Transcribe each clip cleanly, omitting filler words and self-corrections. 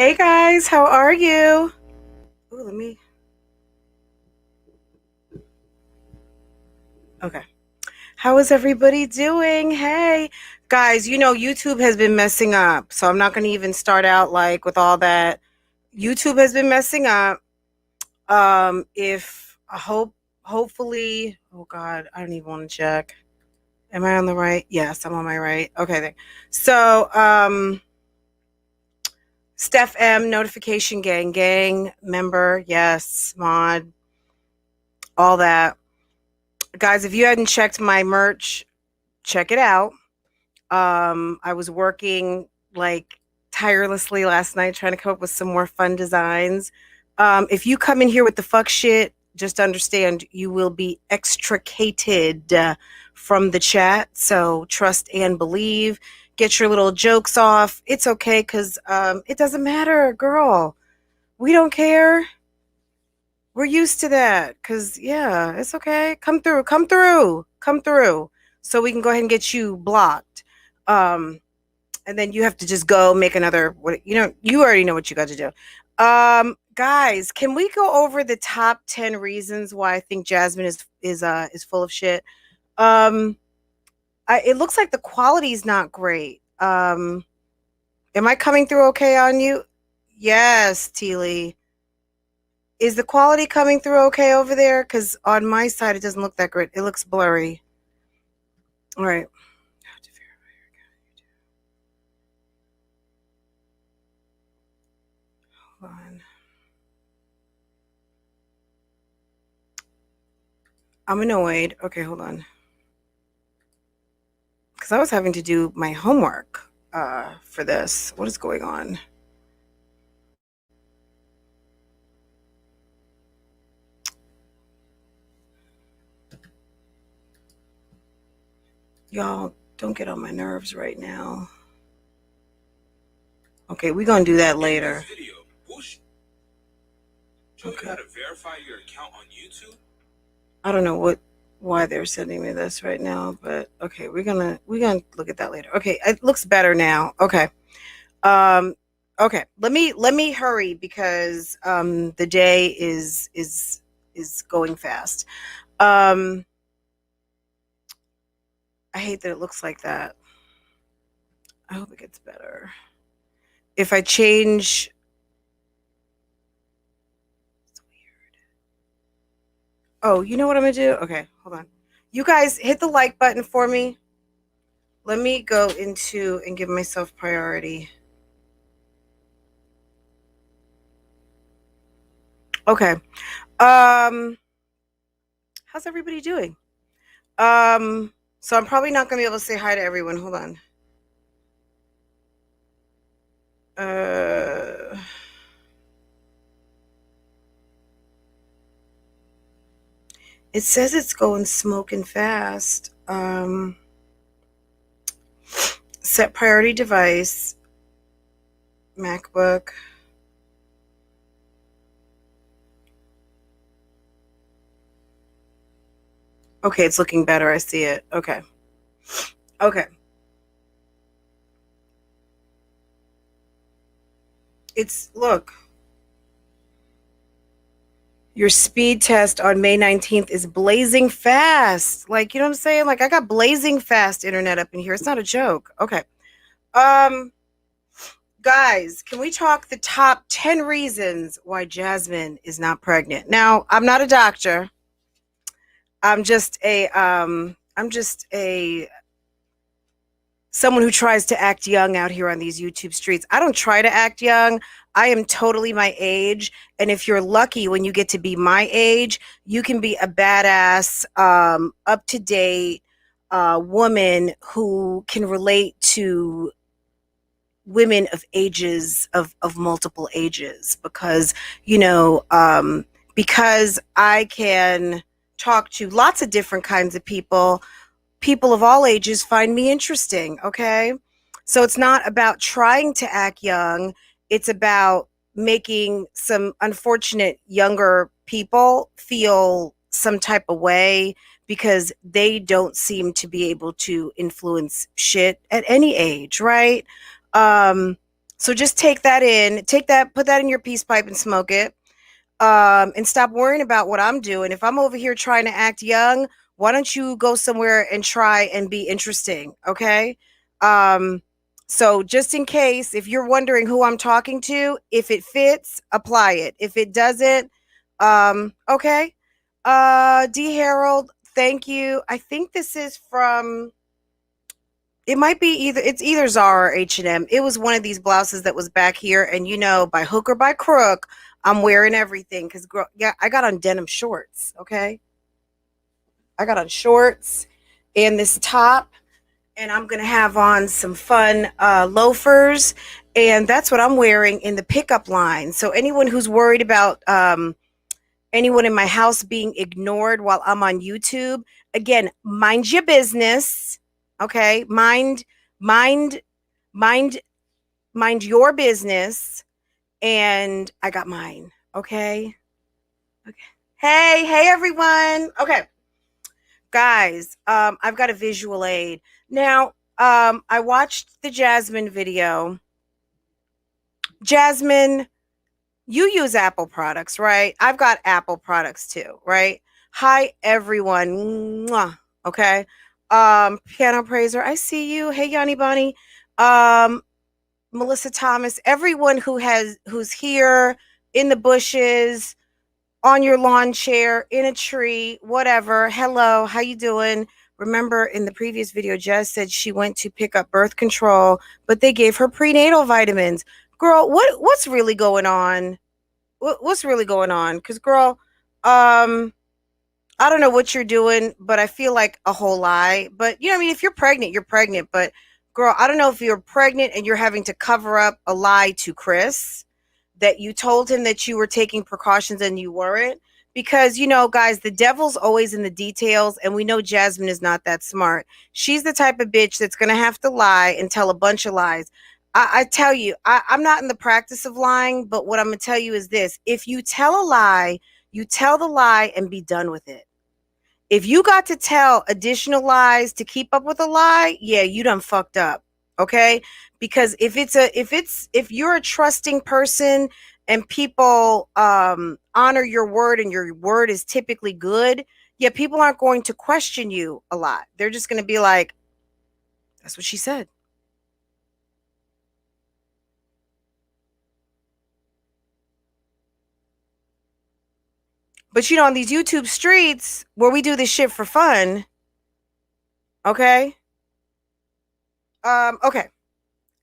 Hey guys, how are you? Ooh, let me. Okay. How is everybody doing? Hey, guys, YouTube has been messing up, so I'm not going to even start out like with all that. YouTube has been messing up. If I hopefully, oh God, I don't even want to check. Am I on the right? Yes, I'm on my right. Okay, then. So, Steph M, notification gang member, yes, mod, all that. Guys, if you hadn't checked my merch, check it out. I was working like tirelessly last night trying to come up with some more fun designs. If you come in here with the fuck shit, just understand you will be extricated from the chat. So trust and believe. Get your little jokes off. It's okay because it doesn't matter, girl. We don't care. We're used to that because, yeah, it's okay. Come through, come through, come through. So we can go ahead and get you blocked. And then you have to just go make another, you already know what you got to do. Guys, can we go over the top 10 reasons why I think Jasmine is full of shit? It looks like the quality is not great. Am I coming through okay on you? Yes, Teely. Is the quality coming through okay over there? Because on my side, it doesn't look that great. It looks blurry. All right. Hold on. I'm annoyed. Okay, hold on. Because I was having to do my homework for this. What is going on? Y'all, don't get on my nerves right now. Okay, we're going to do that later. Okay. How to verify your account on YouTube? I don't know why they're sending me this right now, but okay, we're gonna look at that later. Okay, it looks better now. Okay. Okay, let me hurry because the day is going fast. I hate that it looks like that. I hope it gets better. If I change, it's weird. Oh, you know what I'm gonna do? Okay, hold on. You guys hit the like button for me. Let me go into and give myself priority. Okay. How's everybody doing? So I'm probably not gonna be able to say hi to everyone. Hold on. It says it's going smoking fast. Set priority device, MacBook. Okay, it's looking better. I see it. Okay. Okay. Look. Your speed test on May 19th is blazing fast. Like, you know what I'm saying? Like, I got blazing fast internet up in here. It's not a joke. Okay. Guys, can we talk the top 10 reasons why Jasmine is not pregnant? Now, I'm not a doctor. I'm just a someone who tries to act young out here on these YouTube streets. I don't try to act young. I am totally my age. And if you're lucky when you get to be my age, you can be a badass, up to date woman who can relate to women of ages of multiple ages because because I can talk to lots of different kinds of people of all ages find me interesting. Okay, so it's not about trying to act young, it's about making some unfortunate younger people feel some type of way because they don't seem to be able to influence shit at any age, right? um So just take that in, put that in your peace pipe and smoke it. And stop worrying about what I'm doing. If I'm over here trying to act young, why don't you go somewhere and try and be interesting? Okay. So just in case, if you're wondering who I'm talking to, if it fits, apply it. If it doesn't, okay. D Harold, thank you. I think this is from, it might be it's either Zara or H&M. It was one of these blouses that was back here, and by hook or by crook, I'm wearing everything because, yeah, I got on denim shorts. Okay, I got on shorts and this top, and I'm gonna have on some fun loafers, and that's what I'm wearing in the pickup line. So anyone who's worried about anyone in my house being ignored while I'm on YouTube, again, mind your business. Okay, mind, mind, mind your business, and I got mine. Okay. Okay. Hey, everyone. Okay, guys. I've got a visual aid now. I watched the Jasmine video. Jasmine, you use Apple products, right? I've got Apple products too, right? Hi, everyone. Mwah. Okay. Piano Praiser, I see you. Hey, Yanni Bonnie. Melissa Thomas, everyone who's here in the bushes, on your lawn chair, in a tree, whatever. Hello, how you doing? Remember in the previous video, Jess said she went to pick up birth control, but they gave her prenatal vitamins. Girl, what's really going on? What's really going on? Because, girl, I don't know what you're doing, but I feel like a whole lie. But, I mean, if you're pregnant, you're pregnant. But, girl, I don't know if you're pregnant and you're having to cover up a lie to Chris, that you told him that you were taking precautions and you weren't. Because, guys, the devil's always in the details, and we know Jasmine is not that smart. She's the type of bitch that's going to have to lie and tell a bunch of lies. I tell you, I'm not in the practice of lying, but what I'm going to tell you is this. If you tell a lie, you tell the lie and be done with it. If you got to tell additional lies to keep up with a lie, yeah, you done fucked up. Okay? Because if you're a trusting person and people honor your word and your word is typically good, yeah, people aren't going to question you a lot. They're just going to be like, that's what she said. But on these YouTube streets where we do this shit for fun, okay? Okay.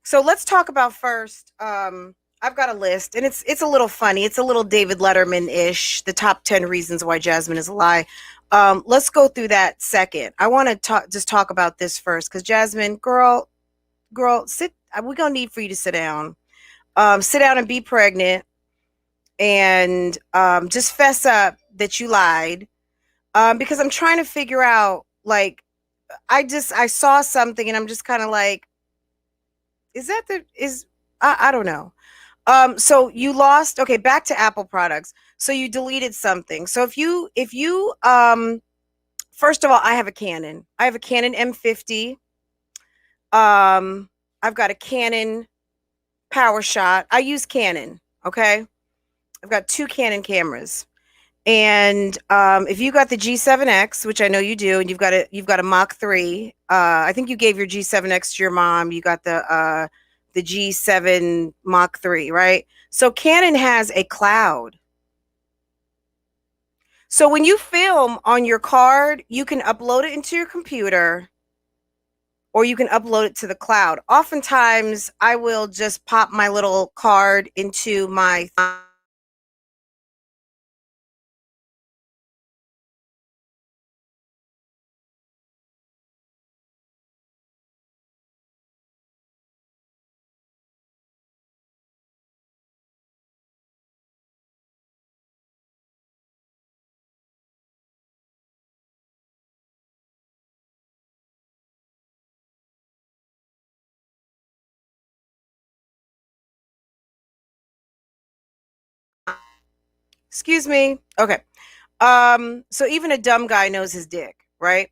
So let's talk about first. I've got a list, and it's a little funny. It's a little David Letterman-ish. The top 10 reasons why Jasmine is a lie. Let's go through that second. I want to just talk about this first, because Jasmine, girl, sit. We're gonna need for you to sit down. Sit down and be pregnant, and just fess up that you lied. Because I'm trying to figure out, like, I saw something, and I'm just kind of like, I don't know. So you lost, okay, back to Apple products. So you deleted something. So if you first of all, I have a Canon. I have a Canon M50. I've got a Canon PowerShot. I use Canon, okay? I've got 2 Canon cameras. And if you got the G7X, which I know you do, and you've got a Mach 3, I think you gave your G7X to your mom. You got the G7 Mach 3, right? So Canon has a cloud. So when you film on your card, you can upload it into your computer, or you can upload it to the cloud. Oftentimes, I will just pop my little card into my excuse me. Okay. So even a dumb guy knows his dick, right?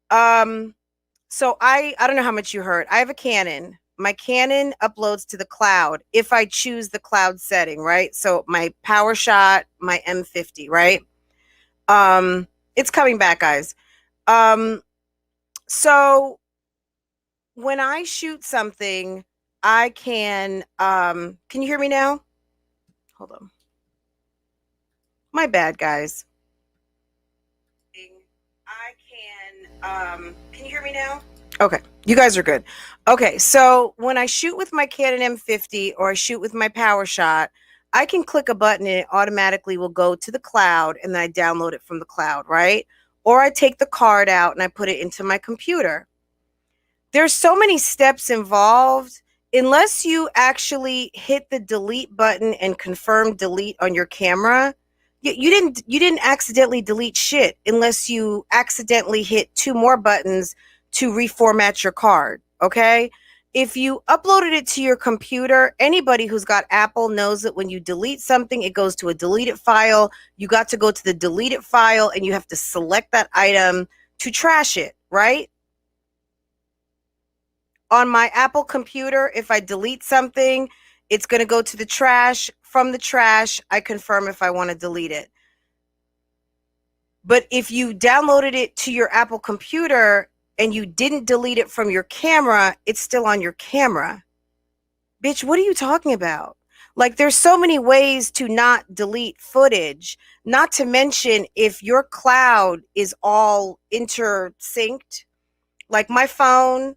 So I don't know how much you heard. I have a Canon. my Canon uploads to the cloud if I choose the cloud setting, right? So my PowerShot, my M50, right? It's coming back, guys. So when I shoot something, I can you hear me now? Hold on. My bad, guys. Can you hear me now? Okay, you guys are good. Okay, so when I shoot with my Canon M50 or I shoot with my PowerShot, I can click a button and it automatically will go to the cloud and then I download it from the cloud, right? Or I take the card out and I put it into my computer. There's so many steps involved. Unless you actually hit the delete button and confirm delete on your camera, you didn't accidentally delete shit unless you accidentally hit two more buttons to reformat your card, okay? If you uploaded it to your computer, anybody who's got Apple knows that when you delete something, it goes to a deleted file. You got to go to the deleted file and you have to select that item to trash it, right? On my Apple computer, if I delete something, it's going to go to the trash. From the trash, I confirm if I want to delete it. But if you downloaded it to your Apple computer and you didn't delete it from your camera, it's still on your camera. Bitch, what are you talking about? Like, there's so many ways to not delete footage, not to mention if your cloud is all intersynced, like my phone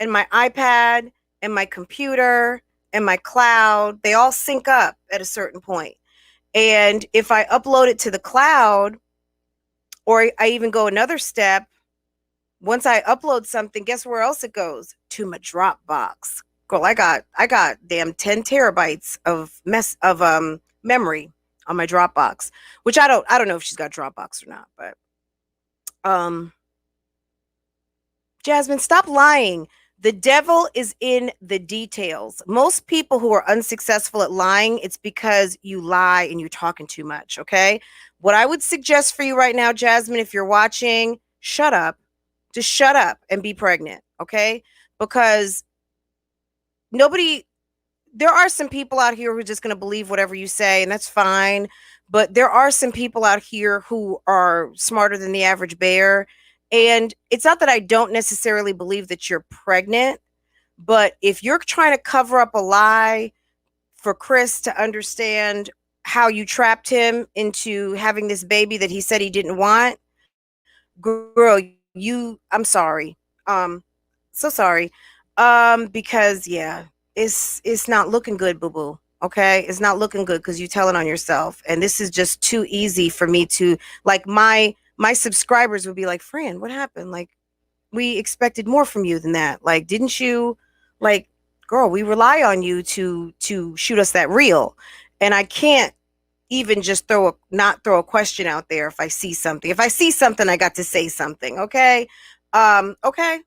and my iPad and my computer and my cloud, they all sync up at a certain point. And if I upload it to the cloud, or I even go another step, once I upload something, guess where else it goes? To my Dropbox. Girl, I got damn 10 terabytes of memory on my Dropbox, which I don't know if she's got Dropbox or not, but Jasmine, stop lying. The devil is in the details. Most people who are unsuccessful at lying, it's because you lie and you're talking too much, okay? What I would suggest for you right now, Jasmine, if you're watching, shut up. Just shut up and be pregnant, okay? Because there are some people out here who are just going to believe whatever you say, and that's fine. But there are some people out here who are smarter than the average bear. And it's not that I don't necessarily believe that you're pregnant, but if you're trying to cover up a lie for Chris to understand how you trapped him into having this baby that he said he didn't want, girl, I'm sorry. So sorry. Because yeah, it's not looking good, boo-boo. Okay? It's not looking good because you're telling on yourself. And this is just too easy for me to, like, my subscribers would be like, Fran, what happened? Like, we expected more from you than that. Like, didn't you, like, girl, we rely on you to shoot us that reel. And I can't even just not throw a question out there if I see something. If I see something, I got to say something, okay? Okay.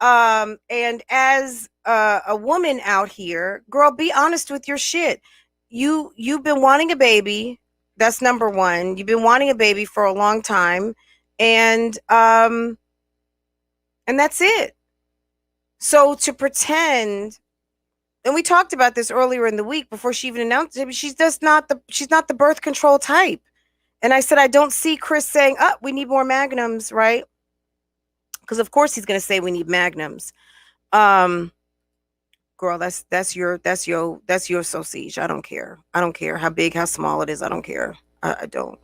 And as a woman out here, girl, be honest with your shit. You've been wanting a baby. That's number one. You've been wanting a baby for a long time, and that's it. So to pretend, and we talked about this earlier in the week before she even announced it, she's not the birth control type. And I said, I don't see Chris saying, we need more magnums, right? Because of course he's going to say we need magnums. Girl, that's your sausage. I don't care. I don't care how big, how small it is. I don't care. I don't.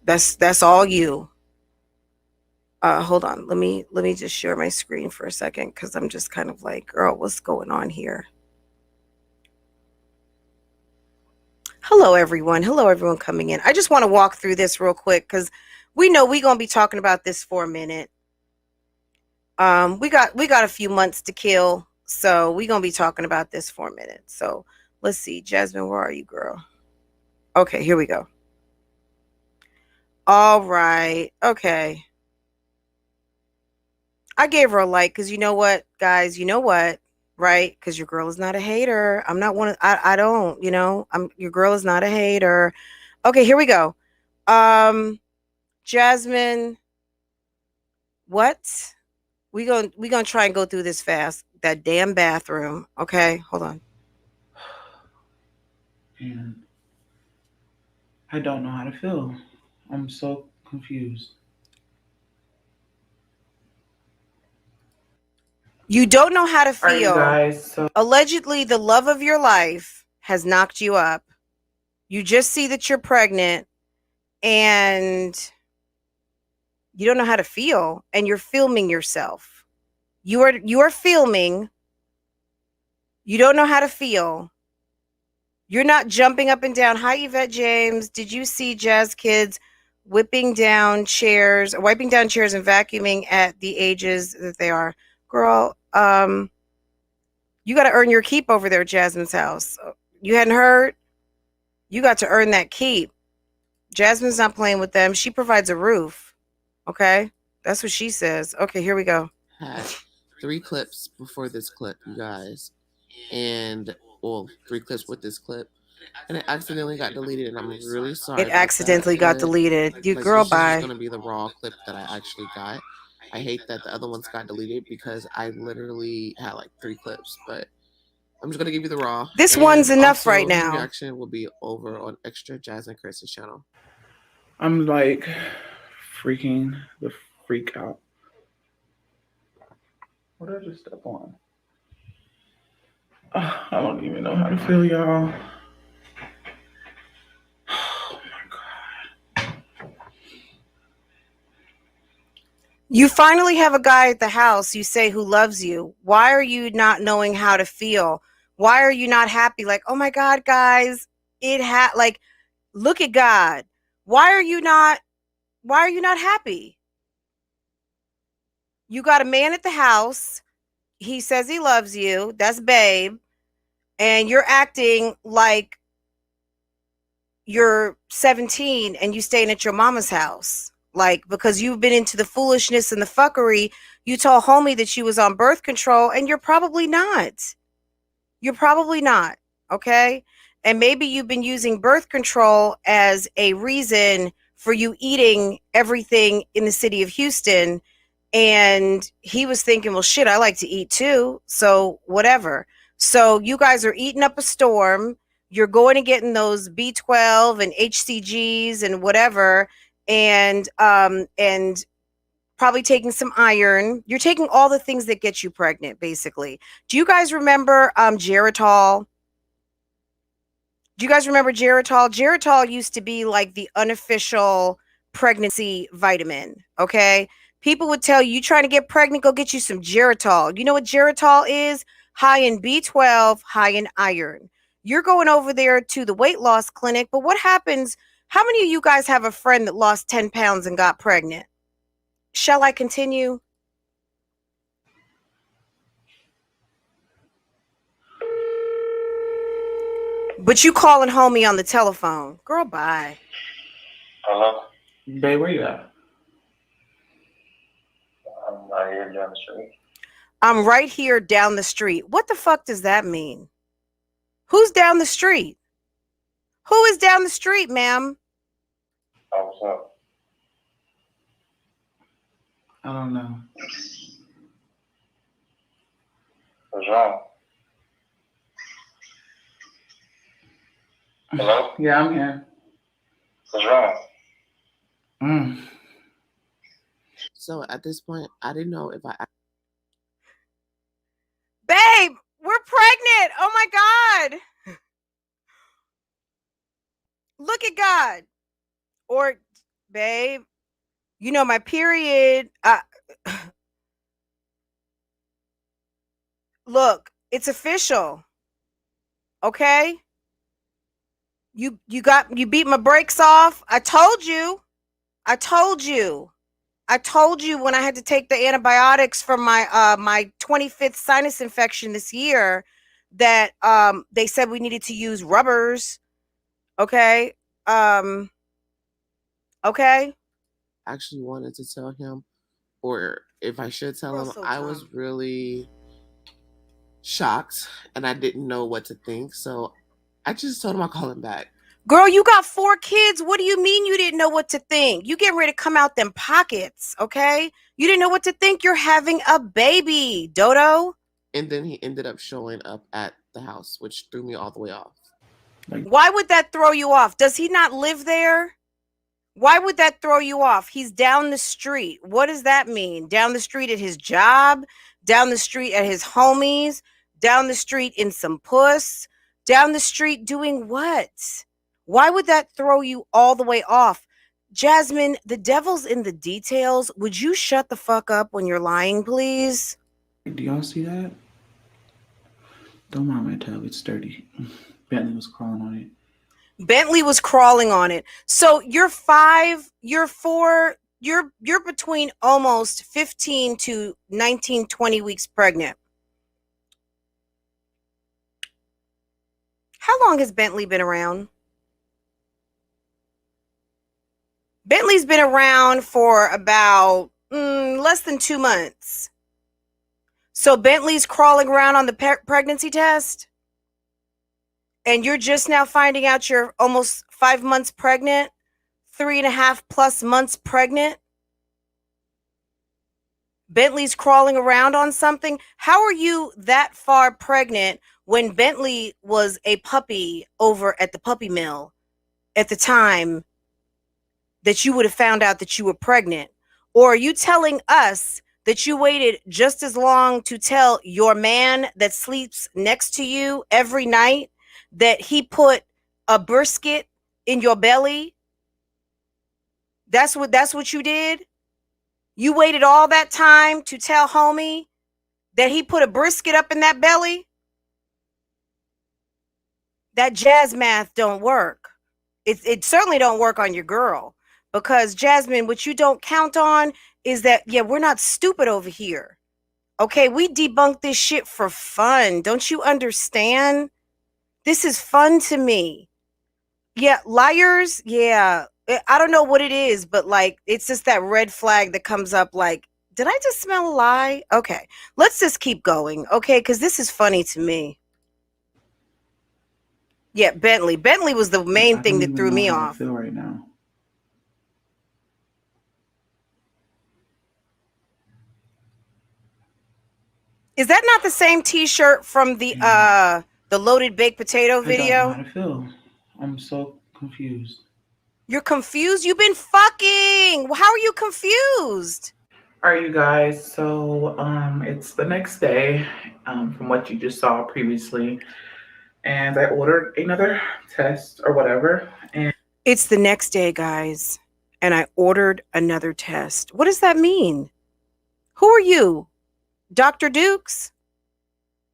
That's all you. Hold on. Let me just share my screen for a second because I'm just kind of like, girl, what's going on here? Hello, everyone. Hello, everyone coming in. I just want to walk through this real quick because we know we're going to be talking about this for a minute. We got a few months to kill, so we're going to be talking about this for a minute. So let's see. Jasmine, where are you, girl? Okay, here we go. All right. Okay. I gave her a like because you know what, guys? You know what? Right? Because your girl is not a hater. I'm not one of, I don't, your girl is not a hater. Okay, here we go. Jasmine, what? We gonna try and go through this fast. That damn bathroom. Okay, hold on. And I don't know how to feel. I'm so confused. You don't know how to All right, you feel. guys, so Allegedly, the love of your life has knocked you up. You just see that you're pregnant and you don't know how to feel, and you're filming yourself. You are filming. You don't know how to feel. You're not jumping up and down. Hi, Yvette James. Did you see Jazz Kids wiping down chairs, wiping down chairs and vacuuming at the ages that they are? Girl, you got to earn your keep over there at Jasmine's house. You hadn't heard? You got to earn that keep. Jasmine's not playing with them. She provides a roof. Okay? That's what she says. Okay, here we go. Had 3 clips before this clip, you guys. And, well, 3 clips with this clip. And it accidentally got deleted, and I'm really sorry. It accidentally got deleted. You like, girl, this bye. is going to be the raw clip that I actually got. I hate that the other ones got deleted because I literally had like 3 clips, but I'm just going to give you the raw. This one's enough right now. The reaction will be over on Extra Jazz and Chris's channel. I'm like freaking the freak out. What did I just step on? I don't even know how to feel, y'all. Oh my God. You finally have a guy at the house you say who loves you. Why are you not knowing how to feel? Why are you not happy? Like, oh my God, guys, like, look at God. Why are you not happy? You got a man at the house. He says he loves you. That's babe. And you're acting like you're 17 and you staying at your mama's house. Like, because you've been into the foolishness and the fuckery, you told homie that she was on birth control, and you're probably not. You're probably not, okay? And maybe you've been using birth control as a reason for you eating everything in the city of Houston, and he was thinking, well, shit, I like to eat too, so whatever. So you guys are eating up a storm. You're going and getting those B12 and HCGs and whatever, and probably taking some iron. You're taking all the things that get you pregnant, basically. Do you guys remember Geritol? Do you guys remember Geritol? Geritol used to be like the unofficial pregnancy vitamin, okay? People would tell you, you trying to get pregnant, go get you some Geritol. You know what Geritol is? High in B12, high in iron. You're going over there to the weight loss clinic, but what happens? How many of you guys have a friend that lost 10 pounds and got pregnant? Shall I continue? But you calling homie on the telephone. Girl, bye. Hello? Babe, where you at? I'm right here down the street. I'm right here down the street. What the fuck does that mean? Who's down the street? Who is down the street, ma'am? Oh, what's up? I don't know. What's wrong? Hello? Yeah, I'm here. What's wrong? So at this point, I didn't know if I... Babe, we're pregnant. Oh my God. Look at God. Or, babe, you know, my period. Look, it's official. Okay? You beat my brakes off. I told you when I had to take the antibiotics for my my 25th sinus infection this year that they said we needed to use rubbers. Okay? Okay? I actually wanted to tell him, or if I should tell him, I was really shocked and I didn't know what to think. So I just told him I'll call him back. Girl, you got 4 kids. What do you mean you didn't know what to think? You getting ready to come out them pockets, okay? You didn't know what to think. You're having a baby, Dodo. And then he ended up showing up at the house, which threw me all the way off. Why would that throw you off? Does he not live there? Why would that throw you off? He's down the street. What does that mean? Down the street at his job? Down the street at his homies? Down the street in some puss? Down the street doing what? Why would that throw you all the way off? Jasmine, the devil's in the details. Would you shut the fuck up when you're lying, please? Do y'all see that? Don't mind my tub, it's dirty. Bentley was crawling on it. Bentley was crawling on it. So you're 5, you're 4, you're between almost 15 to 19, 20 weeks pregnant. How long has Bentley been around? Bentley's been around for about less than 2 months. So Bentley's crawling around on the pregnancy test? And you're just now finding out you're almost 5 months pregnant, 3.5+ months pregnant. Bentley's crawling around on something. How are you that far pregnant when Bentley was a puppy over at the puppy mill at the time that you would have found out that you were pregnant? Or are you telling us that you waited just as long to tell your man that sleeps next to you every night that he put a brisket in your belly? That's what you did? You waited all that time to tell homie that he put a brisket up in that belly? That jazz math don't work. It certainly don't work on your girl. Because Jasmine, what you don't count on is that, yeah, we're not stupid over here. Okay, we debunk this shit for fun. Don't you understand? This is fun to me. Yeah, liars, yeah. I don't know what it is, but like, it's just that red flag that comes up like, did I just smell a lie? Okay, let's just keep going, okay? Because this is funny to me. Yeah, Bentley. Bentley was the main thing that threw me off. I feel right now. Is that not the same T-shirt from the loaded baked potato video? I don't know how to feel. I'm so confused. You're confused? You've been fucking. How are you confused? All right, you guys. So it's the next day from what you just saw previously, and I ordered another test or whatever. And it's the next day, guys, and I ordered another test. What does that mean? Who are you? Dr. Dukes?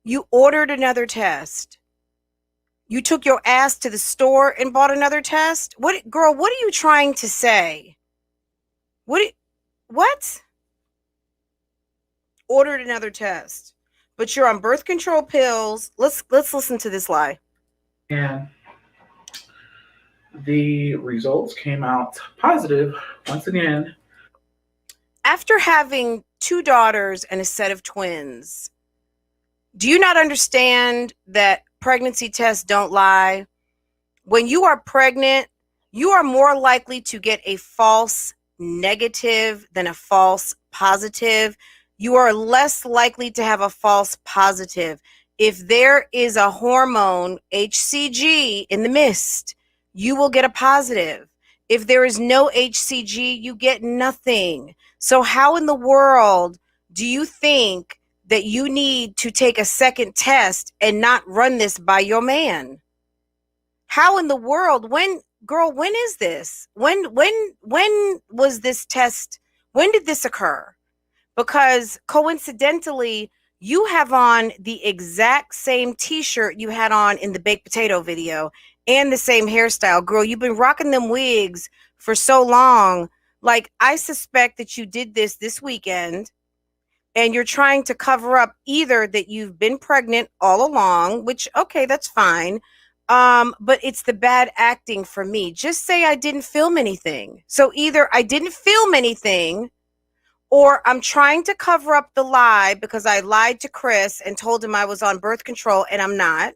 You ordered another test. You took your ass to the store and bought another test? What, girl, what are you trying to say? What? Ordered another test. But you're on birth control pills. Let's listen to this lie. And the results came out positive once again. After having 2 daughters and a set of twins, do you not understand that pregnancy tests don't lie? When you are pregnant, you are more likely to get a false negative than a false positive. You are less likely to have a false positive. If there is a hormone, HCG, in the mist, you will get a positive. If there is no HCG, you get nothing. So how in the world do you think that you need to take a second test and not run this by your man? How in the world? When is this? When was this test? When did this occur? Because coincidentally, you have on the exact same T-shirt you had on in the baked potato video and the same hairstyle. Girl, you've been rocking them wigs for so long. Like, I suspect that you did this weekend and you're trying to cover up either that you've been pregnant all along, which, okay, that's fine. But it's the bad acting for me. Just say I didn't film anything. So either I didn't film anything, or I'm trying to cover up the lie because I lied to Chris and told him I was on birth control and I'm not.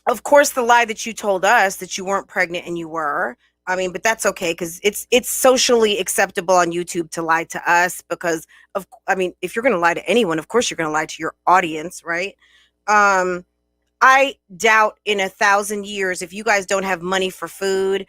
Of course, the lie that you told us that you weren't pregnant and you were. I mean, but that's okay because it's socially acceptable on YouTube to lie to us because if you're going to lie to anyone, of course you're going to lie to your audience, right? I doubt in 1,000 years, if you guys don't have money for food,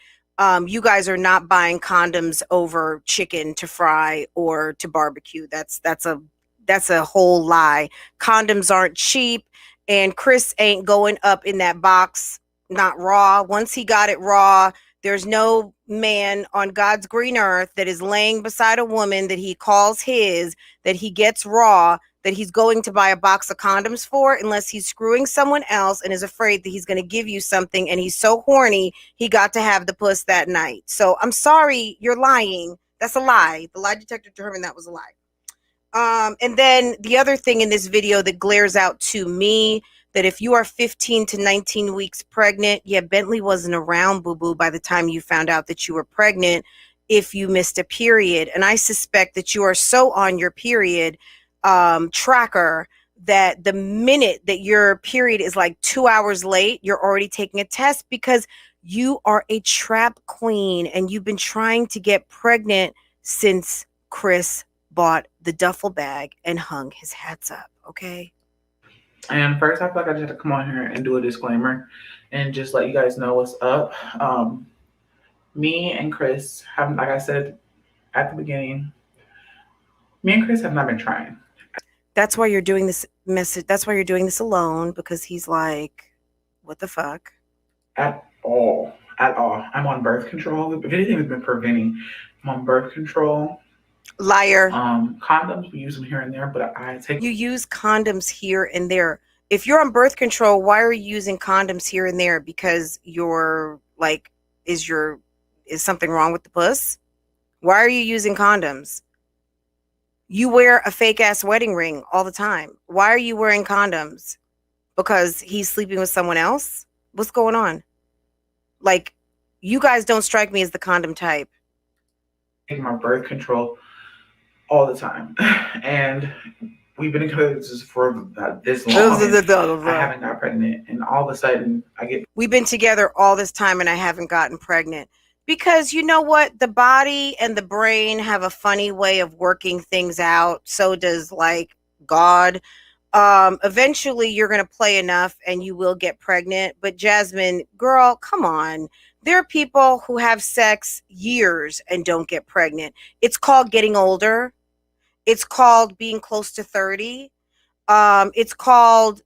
you guys are not buying condoms over chicken to fry or to barbecue. That's a whole lie. Condoms aren't cheap, and Chris ain't going up in that box not raw. Once he got it raw, there's no man on God's green earth that is laying beside a woman that he calls his, that he gets raw, that he's going to buy a box of condoms for, unless he's screwing someone else and is afraid that he's going to give you something, and he's so horny he got to have the puss that night. So I'm sorry, you're lying. That's a lie. The lie detector determined that was a lie. And then the other thing in this video that glares out to me, that if you are 15 to 19 weeks pregnant, yeah, Bentley wasn't around, boo-boo, by the time you found out that you were pregnant if you missed a period. And I suspect that you are so on your period tracker that the minute that your period is like 2 hours late, you're already taking a test because you are a trap queen and you've been trying to get pregnant since Chris bought the duffel bag and hung his hats up, okay? And first, I feel like I just have to come on here and do a disclaimer and just let you guys know what's up. Me and Chris have, like I said at the beginning, me and Chris have not been trying. That's why you're doing this message. That's why you're doing this alone, because he's like, what the fuck? At all. I'm on birth control. If anything, has been preventing. I'm on birth control. Liar. Condoms, we use them here and there, but You use condoms here and there. If you're on birth control, why are you using condoms here and there? Because you're like, is something wrong with the puss? Why are you using condoms? You wear a fake ass wedding ring all the time. Why are you wearing condoms? Because he's sleeping with someone else? What's going on? Like, you guys don't strike me as the condom type. Taking my birth control all the time. And we've been together for this long. I haven't got pregnant. And all of a sudden, we've been together all this time and I haven't gotten pregnant. Because you know what? The body and the brain have a funny way of working things out. So does, like, God. Eventually, you're going to play enough and you will get pregnant. But Jasmine, girl, come on. There are people who have sex years and don't get pregnant. It's called getting older. It's called being close to 30. It's called,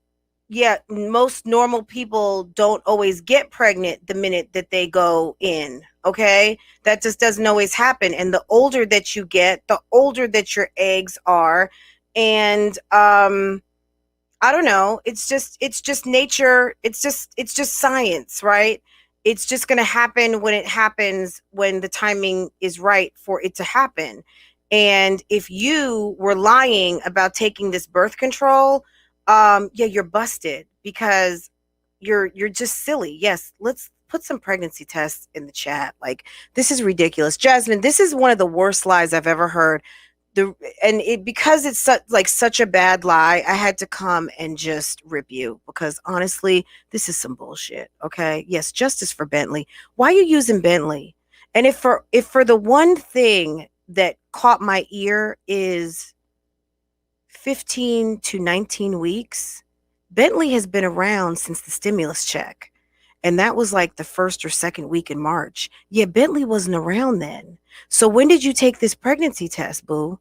most normal people don't always get pregnant the minute that they go in. Okay, that just doesn't always happen. And the older that you get, the older that your eggs are. And I don't know. It's just nature. It's just science, right? It's just going to happen when it happens, when the timing is right for it to happen. And if you were lying about taking this birth control, you're busted because you're just silly. Yes, let's put some pregnancy tests in the chat. Like, this is ridiculous. Jasmine, this is one of the worst lies I've ever heard. Because it's such a bad lie, I had to come and just rip you, because honestly, this is some bullshit. Okay. Yes. Justice for Bentley. Why are you using Bentley? And if for the one thing that caught my ear is 15 to 19 weeks, Bentley has been around since the stimulus check. And that was like the first or second week in March. Yeah, Bentley wasn't around then. So when did you take this pregnancy test, boo?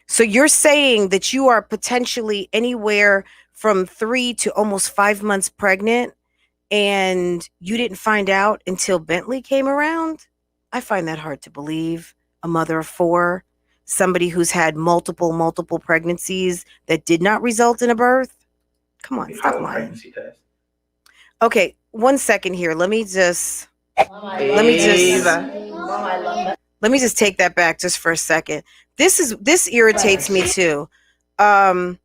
So you're saying that you are potentially anywhere from 3 to almost 5 months pregnant, and you didn't find out until Bentley came around? I find that hard to believe. A mother of 4, somebody who's had multiple pregnancies that did not result in a birth. Come on, stop lying. Okay, 1 second here. Let me just take that back just for a second. This irritates me too. And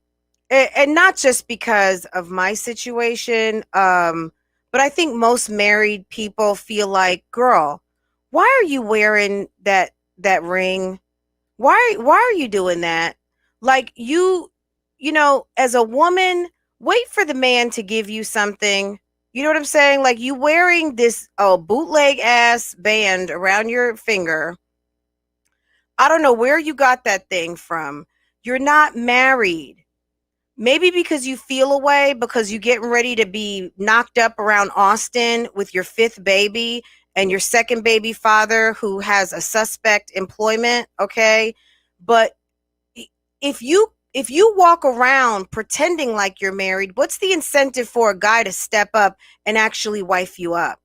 not just because of my situation, but I think most married people feel like, girl, why are you wearing that ring? Why are you doing that? Like, you know, as a woman, wait for the man to give you something. You know what I'm saying? Like, you wearing this bootleg ass band around your finger. I don't know where you got that thing from. You're not married. Maybe because you feel away because you're getting ready to be knocked up around Austin with your 5th baby and your 2nd baby father who has a suspect employment, okay? But if you walk around pretending like you're married, what's the incentive for a guy to step up and actually wife you up?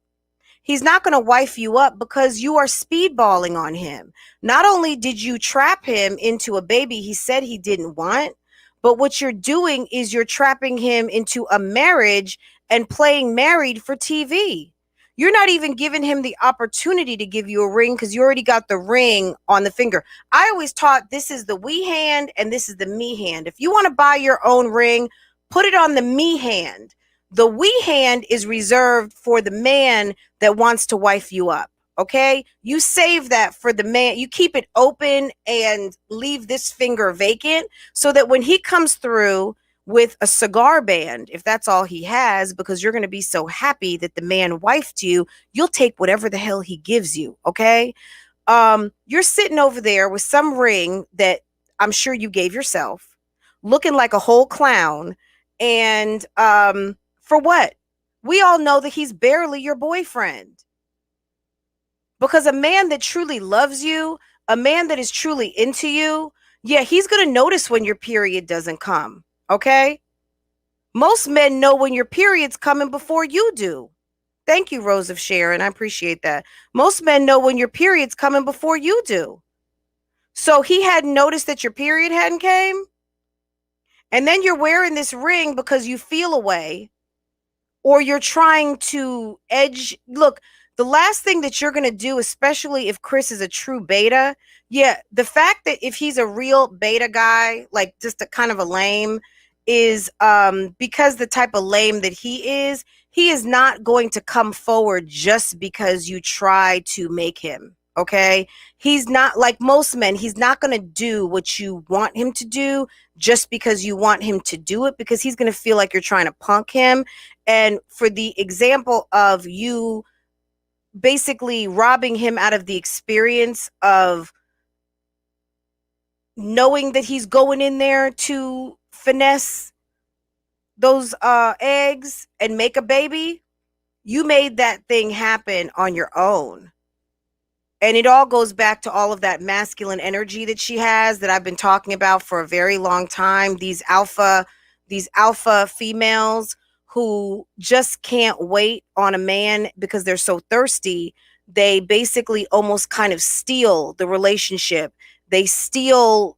He's not going to wife you up because you are speedballing on him. Not only did you trap him into a baby he said he didn't want, but what you're doing is you're trapping him into a marriage and playing married for TV. You're not even giving him the opportunity to give you a ring because you already got the ring on the finger. I always taught this is the we hand and this is the me hand. If you want to buy your own ring, put it on the me hand. The we hand is reserved for the man that wants to wife you up. Okay, you save that for the man. You keep it open and leave this finger vacant so that when he comes through with a cigar band, if that's all he has, because you're going to be so happy that the man wifed you, you'll take whatever the hell he gives you. Okay, you're sitting over there with some ring that I'm sure you gave yourself, looking like a whole clown, and for what? We all know that he's barely your boyfriend. Because a man that truly loves you, a man that is truly into you, yeah, he's going to notice when your period doesn't come, okay? Most men know when your period's coming before you do. Thank you, Rose of Sharon. I appreciate that. Most men know when your period's coming before you do. So he hadn't noticed that your period hadn't came? And then you're wearing this ring because you feel away, or you're trying to edge. Look, the last thing that you're going to do, especially if Chris is a true beta, yeah, the fact that if he's a real beta guy, like just a kind of a lame, is because the type of lame that he is not going to come forward just because you try to make him. Okay, he's not like most men. He's not going to do what you want him to do just because you want him to do it, because he's going to feel like you're trying to punk him. And for the example of you basically robbing him out of the experience of knowing that he's going in there to finesse those eggs and make a baby, you made that thing happen on your own. And it all goes back to all of that masculine energy that she has that I've been talking about for a very long time. These alpha females who just can't wait on a man because they're so thirsty. They basically almost kind of steal the relationship. They steal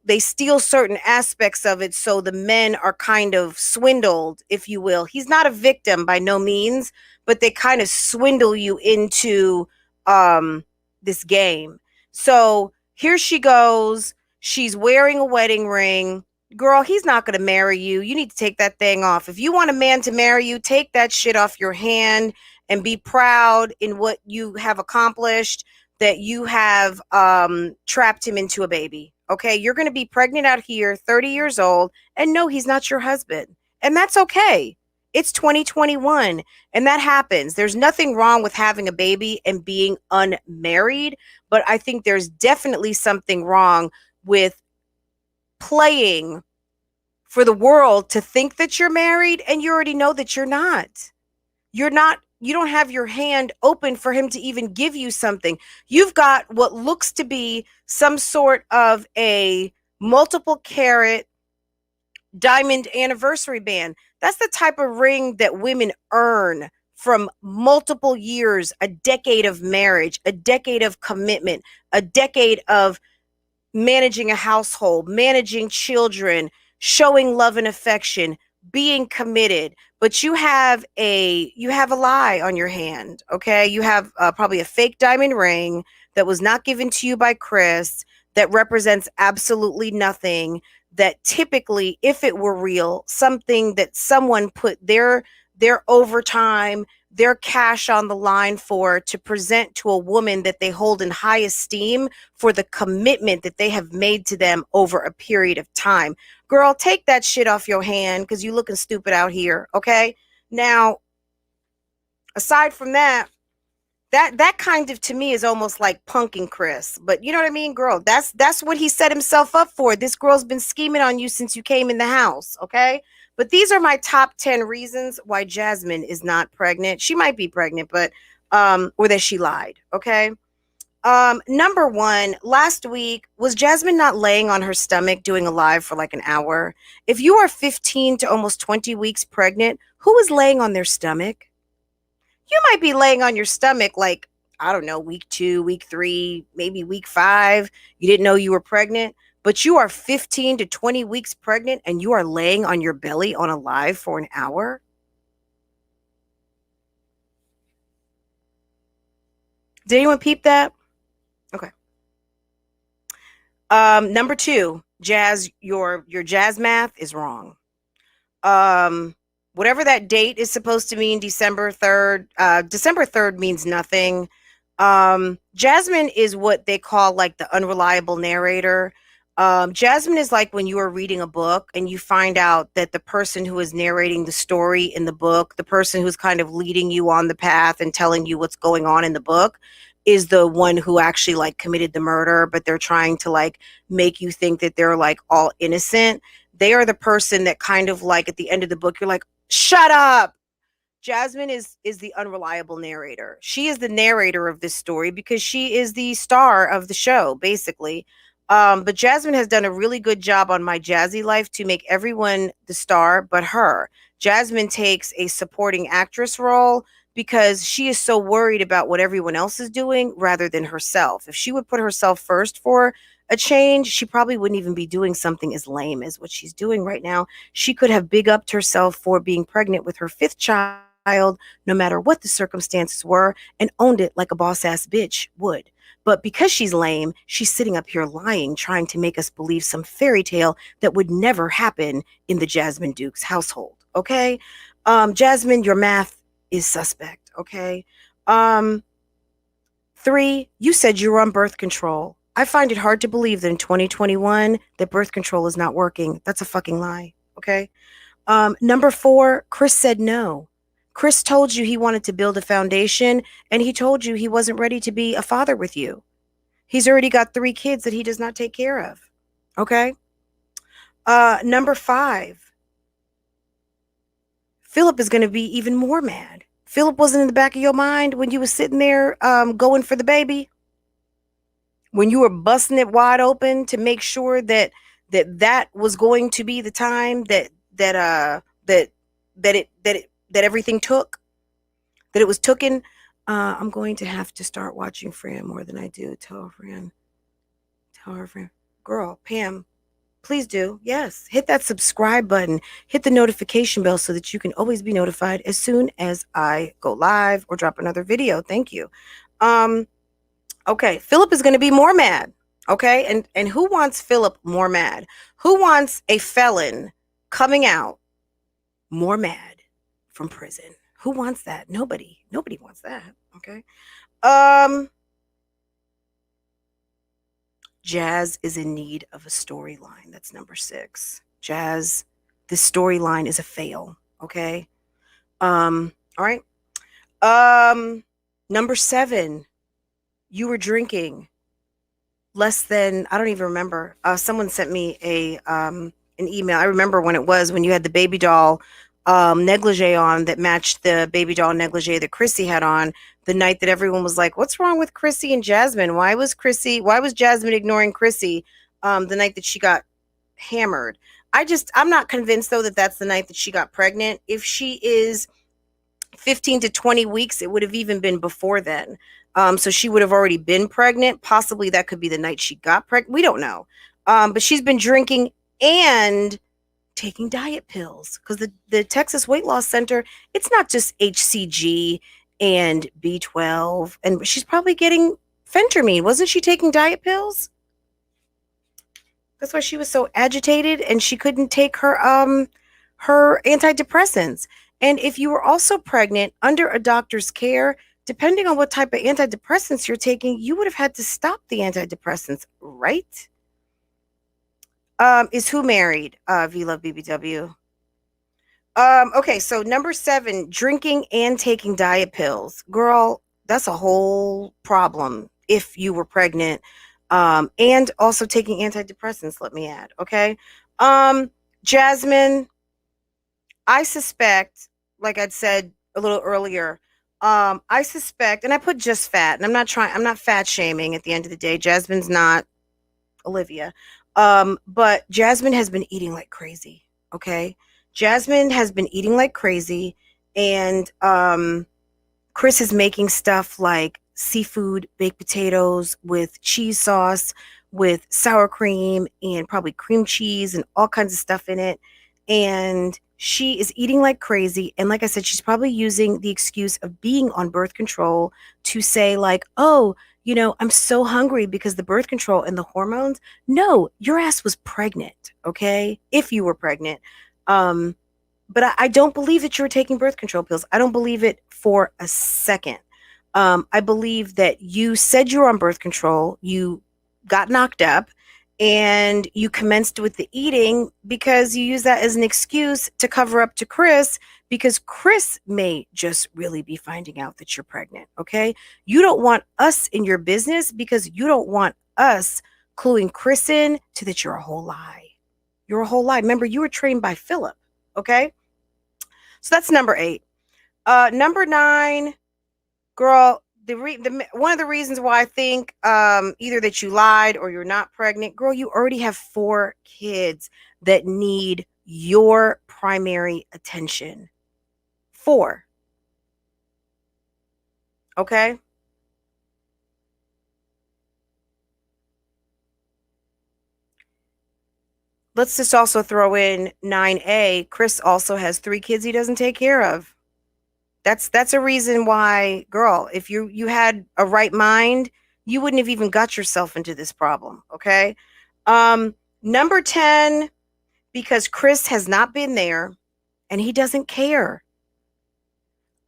certain aspects of it, so the men are kind of swindled, if you will. He's not a victim by no means, but they kind of swindle you into this game. So here she goes. She's wearing a wedding ring. Girl, he's not going to marry you. You need to take that thing off. If you want a man to marry you, take that shit off your hand and be proud in what you have accomplished, that you have trapped him into a baby. Okay, you're going to be pregnant out here, 30 years old, and no, he's not your husband. And that's okay. It's 2021, and that happens. There's nothing wrong with having a baby and being unmarried, but I think there's definitely something wrong with playing for the world to think that you're married and you already know that you're not. You're not. You don't have your hand open for him to even give you something. You've got what looks to be some sort of a multiple carat diamond anniversary band. That's the type of ring that women earn from multiple years, a decade of marriage, a decade of commitment, a decade of managing a household, managing children, showing love and affection, being committed. But you have a lie on your hand. Okay, you have probably a fake diamond ring that was not given to you by Chris, that represents absolutely nothing, that typically, if it were real, something that someone put their overtime, their cash on the line for, to present to a woman that they hold in high esteem for the commitment that they have made to them over a period of time. Girl, take that shit off your hand because you looking stupid out here, okay? Now, aside from that, that kind of to me is almost like punking Chris. But you know what I mean, girl? That's what he set himself up for. This girl's been scheming on you since you came in the house, okay? But these are my top 10 reasons why Jasmine is not pregnant. She might be pregnant, but or that she lied, okay? Number one, last week, was Jasmine not laying on her stomach doing a live for like an hour? If you are 15 to almost 20 weeks pregnant, who is laying on their stomach? You might be laying on your stomach like, I don't know, week 2, week 3, maybe week 5. You didn't know you were pregnant, but you are 15 to 20 weeks pregnant and you are laying on your belly on a live for an hour? Did anyone peep that? Okay. Number 2, Jazz, your Jazz math is wrong. Whatever that date is supposed to mean, December 3rd, December 3rd means nothing. Jasmine is what they call like the unreliable narrator. Jasmine is like when you are reading a book and you find out that the person who is narrating the story in the book, the person who's kind of leading you on the path and telling you what's going on in the book, is the one who actually like committed the murder, but they're trying to like make you think that they're like all innocent. They are the person that kind of like at the end of the book, you're like, shut up. Jasmine is the unreliable narrator. She is the narrator of this story because she is the star of the show, basically. But Jasmine has done a really good job on MyJazzyLife to make everyone the star but her. Jasmine takes a supporting actress role because she is so worried about what everyone else is doing rather than herself. If she would put herself first for a change, she probably wouldn't even be doing something as lame as what she's doing right now. She could have big upped herself for being pregnant with her 5th child, no matter what the circumstances were, and owned it like a boss ass bitch would. But because she's lame, she's sitting up here lying, trying to make us believe some fairy tale that would never happen in the Jasmine Dukes household. Okay? Jasmine, your math is suspect. Okay? 3, you said you were on birth control. I find it hard to believe that in 2021 that birth control is not working. That's a fucking lie. Okay? Number 4, Chris said no. Chris told you he wanted to build a foundation, and he told you he wasn't ready to be a father with you. He's already got 3 kids that he does not take care of. Okay? Number 5, Philip is going to be even more mad. Philip wasn't in the back of your mind when you were sitting there going for the baby? When you were busting it wide open to make sure that was going to be the time that everything took, that it was tooken. I'm going to have to start watching Fran more than I do. Tell her Fran, girl, Pam, please do. Yes, hit that subscribe button, hit the notification bell so that you can always be notified as soon as I go live or drop another video. Thank you. Okay, Philip is going to be more mad. Okay, and who wants Philip more mad? Who wants a felon coming out more mad from prison? Who wants that? Nobody wants that. Okay. Jazz is in need of a storyline. That's number 6. Jazz, this storyline is a fail. Okay. All right. Number 7, you were drinking less than, I don't even remember. Someone sent me an email. I remember when it was, when you had the baby doll negligee on that matched the baby doll negligee that Chrissy had on, the night that everyone was like, what's wrong with Chrissy and Jasmine? Why was Jasmine ignoring Chrissy the night that she got hammered? I'm not convinced though that that's the night that she got pregnant. If she is 15 to 20 weeks, it would have even been before then. So she would have already been pregnant. Possibly that could be the night she got pregnant. We don't know. But she's been drinking and taking diet pills because the Texas Weight Loss Center, it's not just HCG and B12, and she's probably getting phentermine. Wasn't she taking diet pills? That's why she was so agitated and she couldn't take her antidepressants. And if you were also pregnant under a doctor's care, depending on what type of antidepressants you're taking, you would have had to stop the antidepressants, right? Is who married? V Love BBW. Okay, so number 7, drinking and taking diet pills. Girl, that's a whole problem if you were pregnant. And also taking antidepressants, let me add, okay? Jasmine, I suspect, like I'd said a little earlier, I suspect, and I put just fat, and I'm not fat shaming at the end of the day. Jasmine's not Olivia. But Jasmine has been eating like crazy. Okay. Jasmine has been eating like crazy. And Chris is making stuff like seafood, baked potatoes with cheese sauce, with sour cream and probably cream cheese and all kinds of stuff in it. And she is eating like crazy. And like I said, she's probably using the excuse of being on birth control to say, like, oh, you know, I'm so hungry because the birth control and the hormones. No, your ass was pregnant, okay? If you were pregnant. But I don't believe that you were taking birth control pills. I don't believe it for a second. I believe that you said you were on birth control, you got knocked up, and you commenced with the eating because you use that as an excuse to cover up to Chris, because Chris may just really be finding out that you're pregnant, okay? You don't want us in your business because you don't want us cluing Chris in to that you're a whole lie. You're a whole lie. Remember, you were trained by Philip, okay? So that's number 8. Number 9, girl, one of the reasons why I think either that you lied or you're not pregnant, girl, you already have 4 kids that need your primary attention. 4. Okay? Let's just also throw in 9A. Chris also has 3 kids he doesn't take care of. That's a reason why, girl, if you had a right mind, you wouldn't have even got yourself into this problem, okay? Number 10, because Chris has not been there and he doesn't care.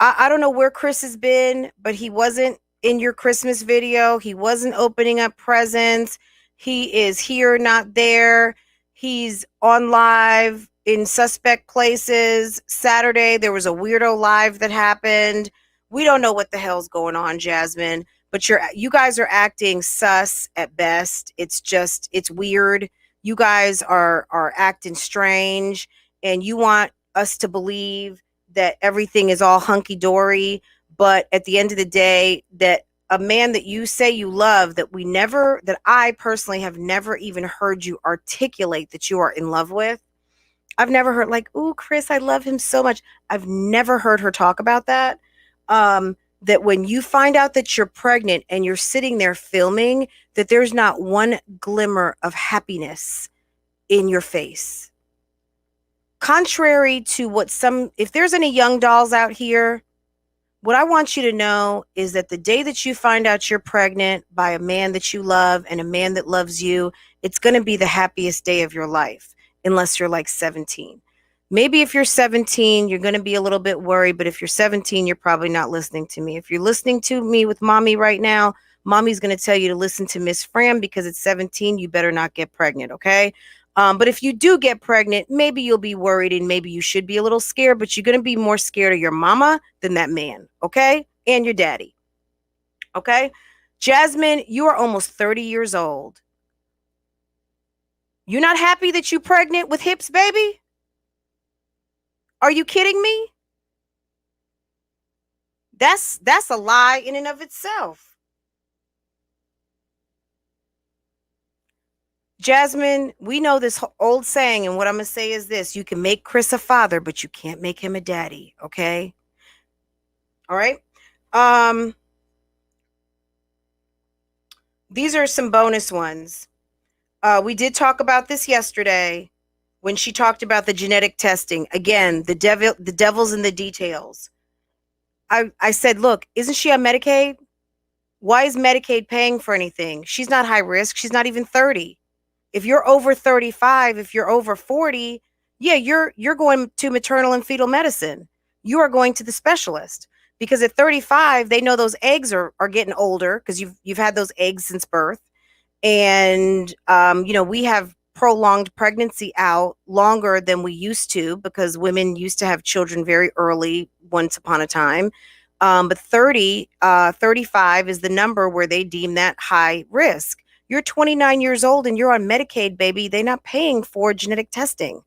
I don't know where Chris has been, but he wasn't in your Christmas video. He wasn't opening up presents. He is here, not there. He's on live in suspect places. Saturday, there was a weirdo live that happened. We don't know what the hell's going on, Jasmine, but you guys are acting sus at best. It's weird. You guys are acting strange, and you want us to believe that everything is all hunky-dory, but at the end of the day, that a man that you say you love, that I personally have never even heard you articulate that you are in love with. I've never heard like, "Ooh, Chris, I love him so much." I've never heard her talk about that. That when you find out that you're pregnant and you're sitting there filming, that there's not one glimmer of happiness in your face. Contrary to what if there's any young dolls out here, what I want you to know is that the day that you find out you're pregnant by a man that you love and a man that loves you, it's going to be the happiest day of your life, unless you're like 17. Maybe if you're 17, you're going to be a little bit worried, but if you're 17, you're probably not listening to me. If you're listening to me with mommy right now, mommy's going to tell you to listen to Miss Fran, because at 17, you better not get pregnant, okay? But if you do get pregnant, maybe you'll be worried and maybe you should be a little scared, but you're going to be more scared of your mama than that man, okay? And your daddy, okay? Jasmine, you are almost 30 years old. You're not happy that you're pregnant with hips, baby? Are you kidding me? That's a lie in and of itself. Jasmine, we know this old saying, and what I'm going to say is this: you can make Chris a father, but you can't make him a daddy, okay? All right? These are some bonus ones. We did talk about this yesterday when she talked about the genetic testing. Again, the devil's in the details. I said, look, isn't she on Medicaid? Why is Medicaid paying for anything? She's not high risk. She's not even 30. If you're over 35, if you're over 40, yeah, you're going to maternal and fetal medicine. You are going to the specialist, because at 35, they know those eggs are getting older, because you've had those eggs since birth. And, we have prolonged pregnancy out longer than we used to, because women used to have children very early once upon a time. But 35 is the number where they deem that high risk. You're 29 years old and you're on Medicaid, baby. They're not paying for genetic testing.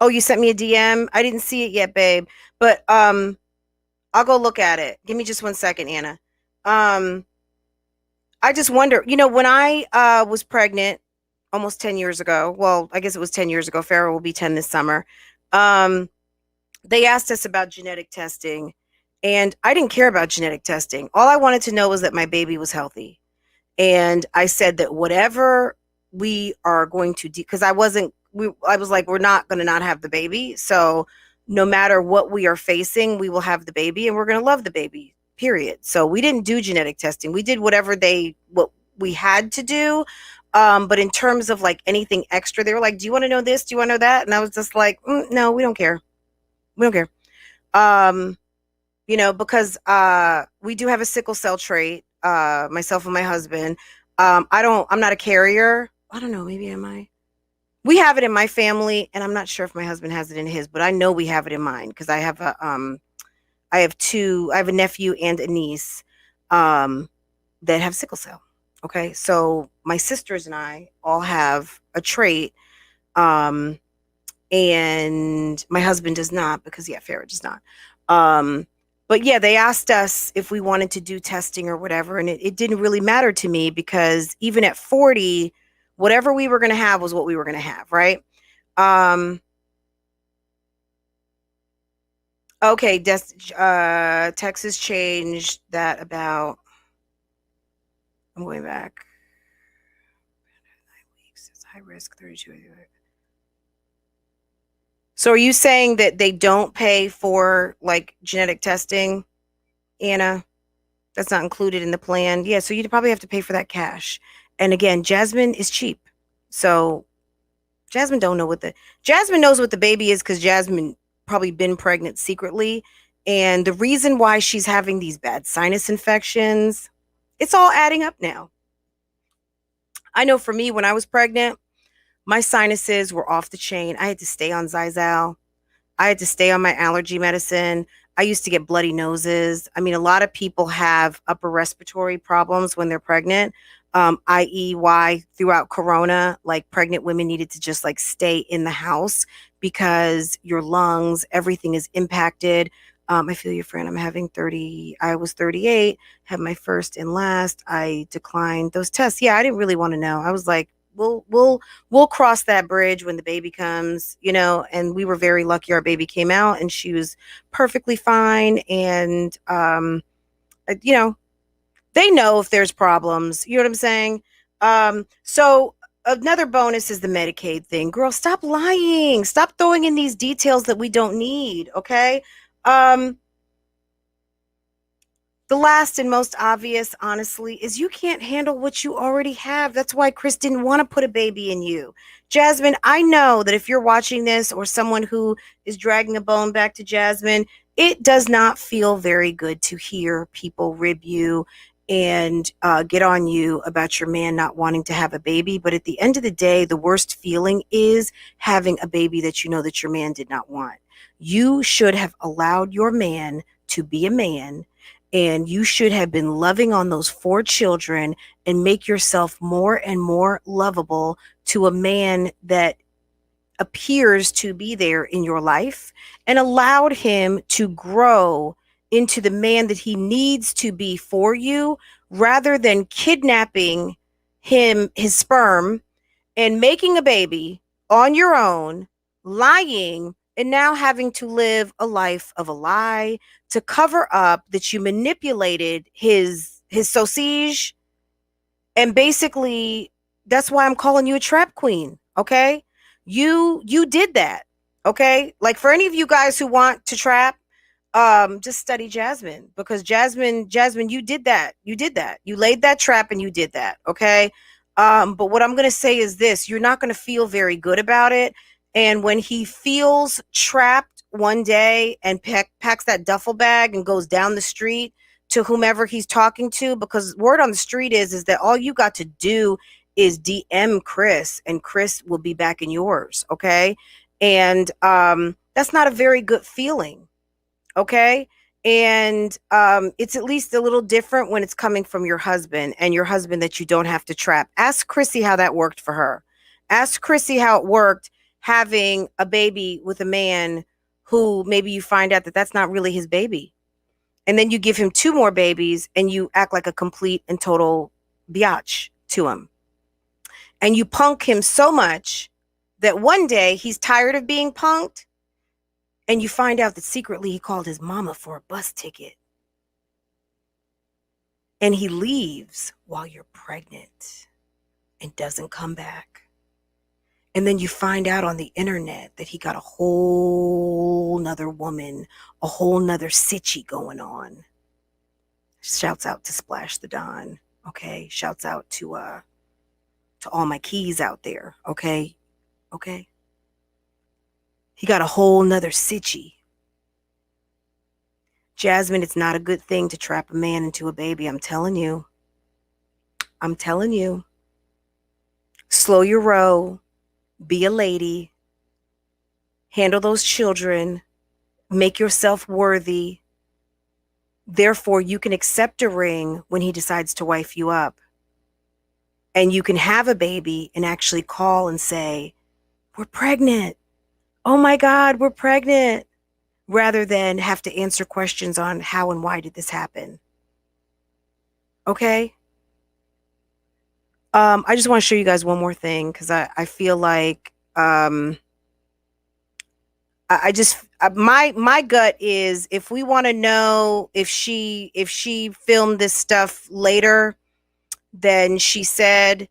Oh, you sent me a DM? I didn't see it yet, babe. But I'll go look at it. Give me just 1 second, Anna. I just wonder, when I was pregnant almost 10 years ago, well, I guess it was 10 years ago. Farrah will be 10 this summer. They asked us about genetic testing, and I didn't care about genetic testing. All I wanted to know was that my baby was healthy. And I said that whatever we are going to do, because I was like, we're not going to not have the baby. So no matter what we are facing, we will have the baby and we're going to love the baby, period. So we didn't do genetic testing. We did what we had to do. But in terms of like anything extra, they were like, do you want to know this? Do you want to know that? And I was just like, no, we don't care. We don't care. Because we do have a sickle cell trait, myself and my husband. I'm not a carrier. I don't know, maybe am I? We have it in my family, and I'm not sure if my husband has it in his, but I know we have it in mine because I have a nephew and a niece that have sickle cell. Okay, so my sisters and I all have a trait, and my husband does not, because Farrah does not. But yeah, they asked us if we wanted to do testing or whatever, and it didn't really matter to me, because even at 40, whatever we were going to have was what we were going to have, right? Okay, Texas changed that about, I'm going back. 9 weeks, it's high risk, 32. So are you saying that they don't pay for like genetic testing, Anna? That's not included in the plan? Yeah, so you'd probably have to pay for that cash. And again, Jasmine is cheap. So Jasmine Jasmine knows what the baby is, because Jasmine probably been pregnant secretly. And the reason why she's having these bad sinus infections, it's all adding up now. I know for me, when I was pregnant, my sinuses were off the chain. I had to stay on Zizal. I had to stay on my allergy medicine. I used to get bloody noses. I mean, a lot of people have upper respiratory problems when they're pregnant, i.e. why throughout Corona, like pregnant women needed to just like stay in the house, because your lungs, everything is impacted. I feel your friend. I was 38, had my first and last. I declined those tests. Yeah, I didn't really want to know. I was like, we'll cross that bridge when the baby comes, and we were very lucky our baby came out and she was perfectly fine. And, they know if there's problems, you know what I'm saying? So another bonus is the Medicaid thing. Girl, stop lying. Stop throwing in these details that we don't need. Okay. The last and most obvious, honestly, is you can't handle what you already have. That's why Chris didn't want to put a baby in you. Jasmine, I know that if you're watching this, or someone who is dragging a bone back to Jasmine, it does not feel very good to hear people rib you and get on you about your man not wanting to have a baby. But at the end of the day, the worst feeling is having a baby that you know that your man did not want. You should have allowed your man to be a man, and you should have been loving on those 4 children and make yourself more and more lovable to a man that appears to be there in your life, and allowed him to grow into the man that he needs to be for you, rather than kidnapping his sperm and making a baby on your own, lying, and now having to live a life of a lie to cover up that you manipulated his sausage. And basically, that's why I'm calling you a trap queen. Okay. You did that. Okay. Like, for any of you guys who want to trap, just study Jasmine, because Jasmine, you did that. You laid that trap and you did that. Okay. But what I'm going to say is this: you're not going to feel very good about it. And when he feels trapped one day and packs that duffel bag and goes down the street to whomever he's talking to, because word on the street is that all you got to do is DM Chris, and Chris will be back in yours. Okay. And that's not a very good feeling. Okay. And it's at least a little different when it's coming from your husband, and your husband that you don't have to trap. Ask Chrissy how that worked for her. Ask Chrissy how it worked having a baby with a man who maybe you find out that that's not really his baby. And then you give him 2 more babies and you act like a complete and total biatch to him. And you punk him so much that one day he's tired of being punked, and you find out that secretly he called his mama for a bus ticket. And he leaves while you're pregnant and doesn't come back. And then you find out on the internet that he got a whole nother woman, a whole nother sitchy going on. Shouts out to Splash the Don. Okay. Shouts out to all my keys out there. Okay. Okay. He got a whole nother sitchy. Jasmine, it's not a good thing to trap a man into a baby. I'm telling you. I'm telling you. Slow your roll. Be a lady. Handle those children. Make yourself worthy. Therefore, you can accept a ring when he decides to wife you up. And you can have a baby and actually call and say, we're pregnant. Oh my God, we're pregnant. Rather than have to answer questions on how and why did this happen. Okay? I just want to show you guys one more thing, because I feel like my gut is, if we want to know if she filmed this stuff later than she said,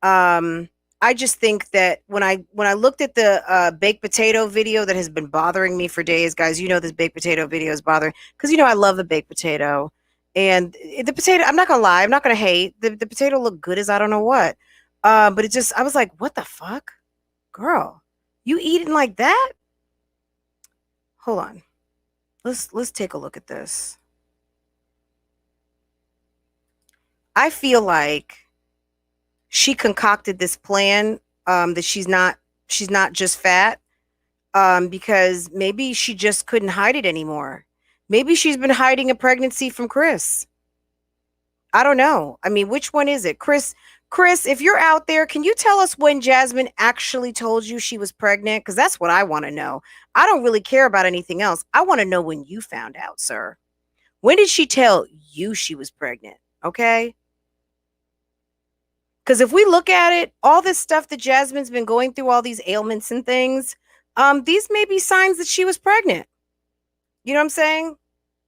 I just think that when I looked at the baked potato video that has been bothering me for days, guys, you know this baked potato video is bothering, because I love a baked potato. And the potato, I'm not gonna lie, I'm not gonna hate. The potato looked good as I don't know what. But it just, I was like, what the fuck? Girl, you eating like that? Hold on. Let's take a look at this. I feel like she concocted this plan that she's not just fat, because maybe she just couldn't hide it anymore. Maybe she's been hiding a pregnancy from Chris. I don't know. I mean, which one is it? Chris, if you're out there, can you tell us when Jasmine actually told you she was pregnant? Because that's what I want to know. I don't really care about anything else. I want to know when you found out, sir. When did she tell you she was pregnant? Okay? Because if we look at it, all this stuff that Jasmine's been going through, all these ailments and things, these may be signs that she was pregnant. You know what I'm saying?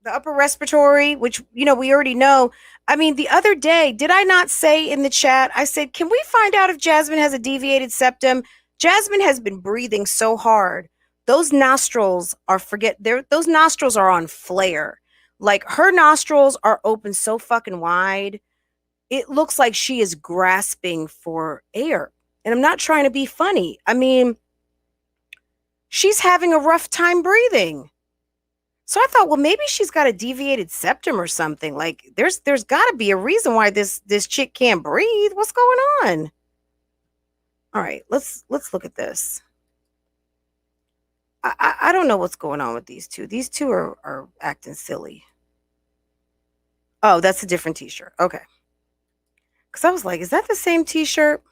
The upper respiratory, which, we already know. I mean, the other day, did I not say in the chat, I said, can we find out if Jasmine has a deviated septum? Jasmine has been breathing so hard. Those nostrils are those nostrils are on flare. Like, her nostrils are open so fucking wide. It looks like she is grasping for air. And I'm not trying to be funny. I mean, she's having a rough time breathing. So I thought, well, maybe she's got a deviated septum or something. Like, there's got to be a reason why this chick can't breathe. What's going on? All right, let's look at this. I don't know what's going on with these two. These two are acting silly. Oh, that's a different t-shirt. Okay. Because I was like, is that the same t-shirt?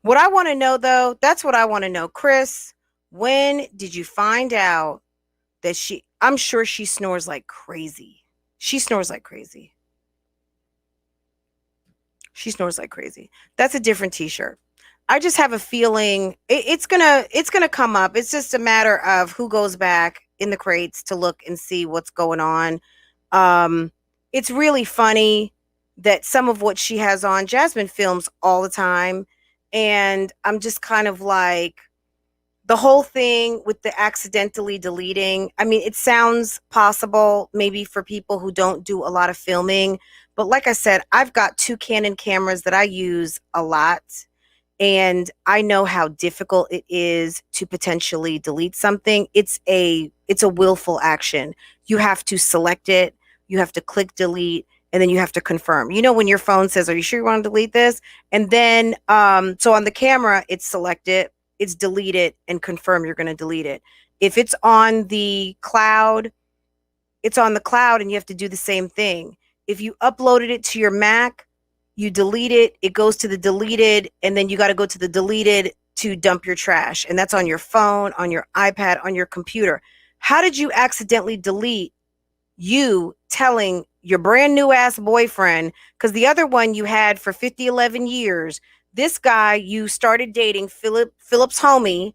What I want to know, though, that's what I want to know. Chris, when did you find out that I'm sure she snores like crazy. She snores like crazy. She snores like crazy. That's a different t-shirt. I just have a feeling it's gonna come up. It's just a matter of who goes back in the crates to look and see what's going on. It's really funny that some of what she has on, Jasmine films all the time. And I'm just kind of like, the whole thing with the accidentally deleting. I mean, it sounds possible maybe for people who don't do a lot of filming. But like I said, I've got 2 Canon cameras that I use a lot. And I know how difficult it is to potentially delete something. It's a willful action. You have to select it. You have to click delete. and then you have to confirm. You know, when your phone says, are you sure you want to delete this? And then, so on the camera, it's select it, it's delete it, and confirm you're going to delete it. If it's on the cloud, it's on the cloud, and you have to do the same thing. If you uploaded it to your Mac, you delete it, it goes to the deleted, and then you got to go to the deleted to dump your trash. And that's on your phone, on your iPad, on your computer. How did you accidentally delete you telling your brand new ass boyfriend, because the other one you had for 11 years, this guy you started dating, Philip's homie,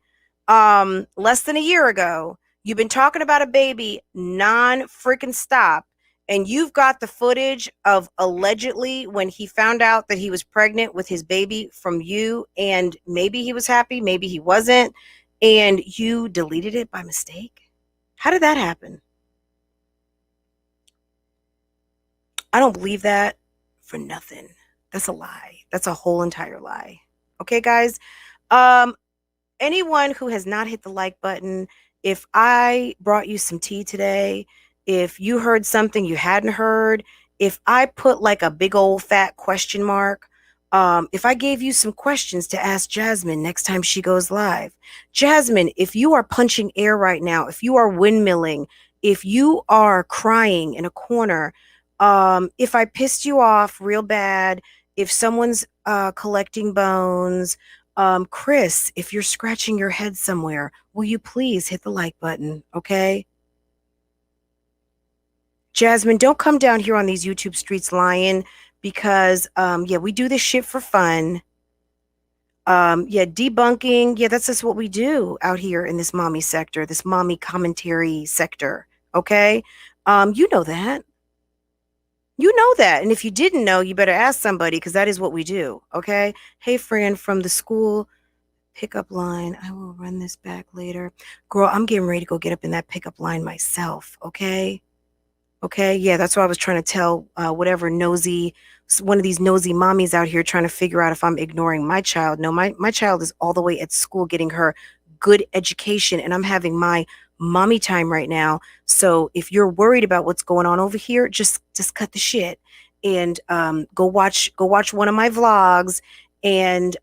less than a year ago, you've been talking about a baby non-freaking stop, and you've got the footage of allegedly when he found out that he was pregnant with his baby from you, and maybe he was happy, maybe he wasn't, and you deleted it by mistake. How did that happen? I don't believe that for nothing. That's a lie. That's a whole entire lie. Okay, guys? Anyone who has not hit the like button, if I brought you some tea today, if you heard something you hadn't heard, if I put like a big old fat question mark, if I gave you some questions to ask Jasmine next time she goes live. Jasmine, if you are punching air right now, if you are windmilling, if you are crying in a corner, if I pissed you off real bad, if someone's collecting bones, Chris, if you're scratching your head somewhere, will you please hit the like button, okay? Jasmine, don't come down here on these YouTube streets lying, because, yeah, we do this shit for fun. Yeah, debunking, yeah, that's just what we do out here in this mommy sector, this mommy commentary sector, okay? You know that. You know that. And if you didn't know, you better ask somebody, because that is what we do. Okay. Hey, friend from the school pickup line. I will run this back later. Girl, I'm getting ready to go get up in that pickup line myself. Okay. Okay. Yeah, that's what I was trying to tell whatever nosy, one of these nosy mommies out here trying to figure out if I'm ignoring my child. No, my child is all the way at school getting her good education, and I'm having my mommy time right now. So if you're worried about what's going on over here, just cut the shit and go watch one of my vlogs, and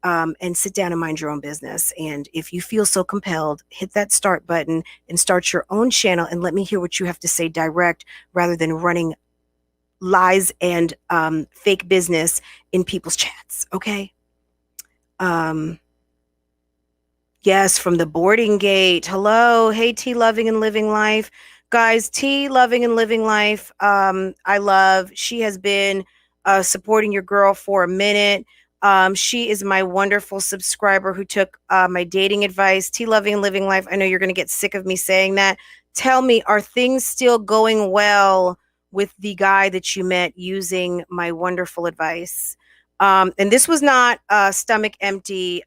sit down and mind your own business. And if you feel so compelled, hit that start button and start your own channel, and let me hear what you have to say direct, rather than running lies and fake business in people's chats. Okay. Yes, from the boarding gate. Hello. Hey, T Loving and Living Life. Guys, T Loving and Living Life, I love. She has been supporting your girl for a minute. She is my wonderful subscriber who took my dating advice. T Loving and Living Life, I know you're going to get sick of me saying that. Tell me, are things still going well with the guy that you met using my wonderful advice? And this was not stomach empty,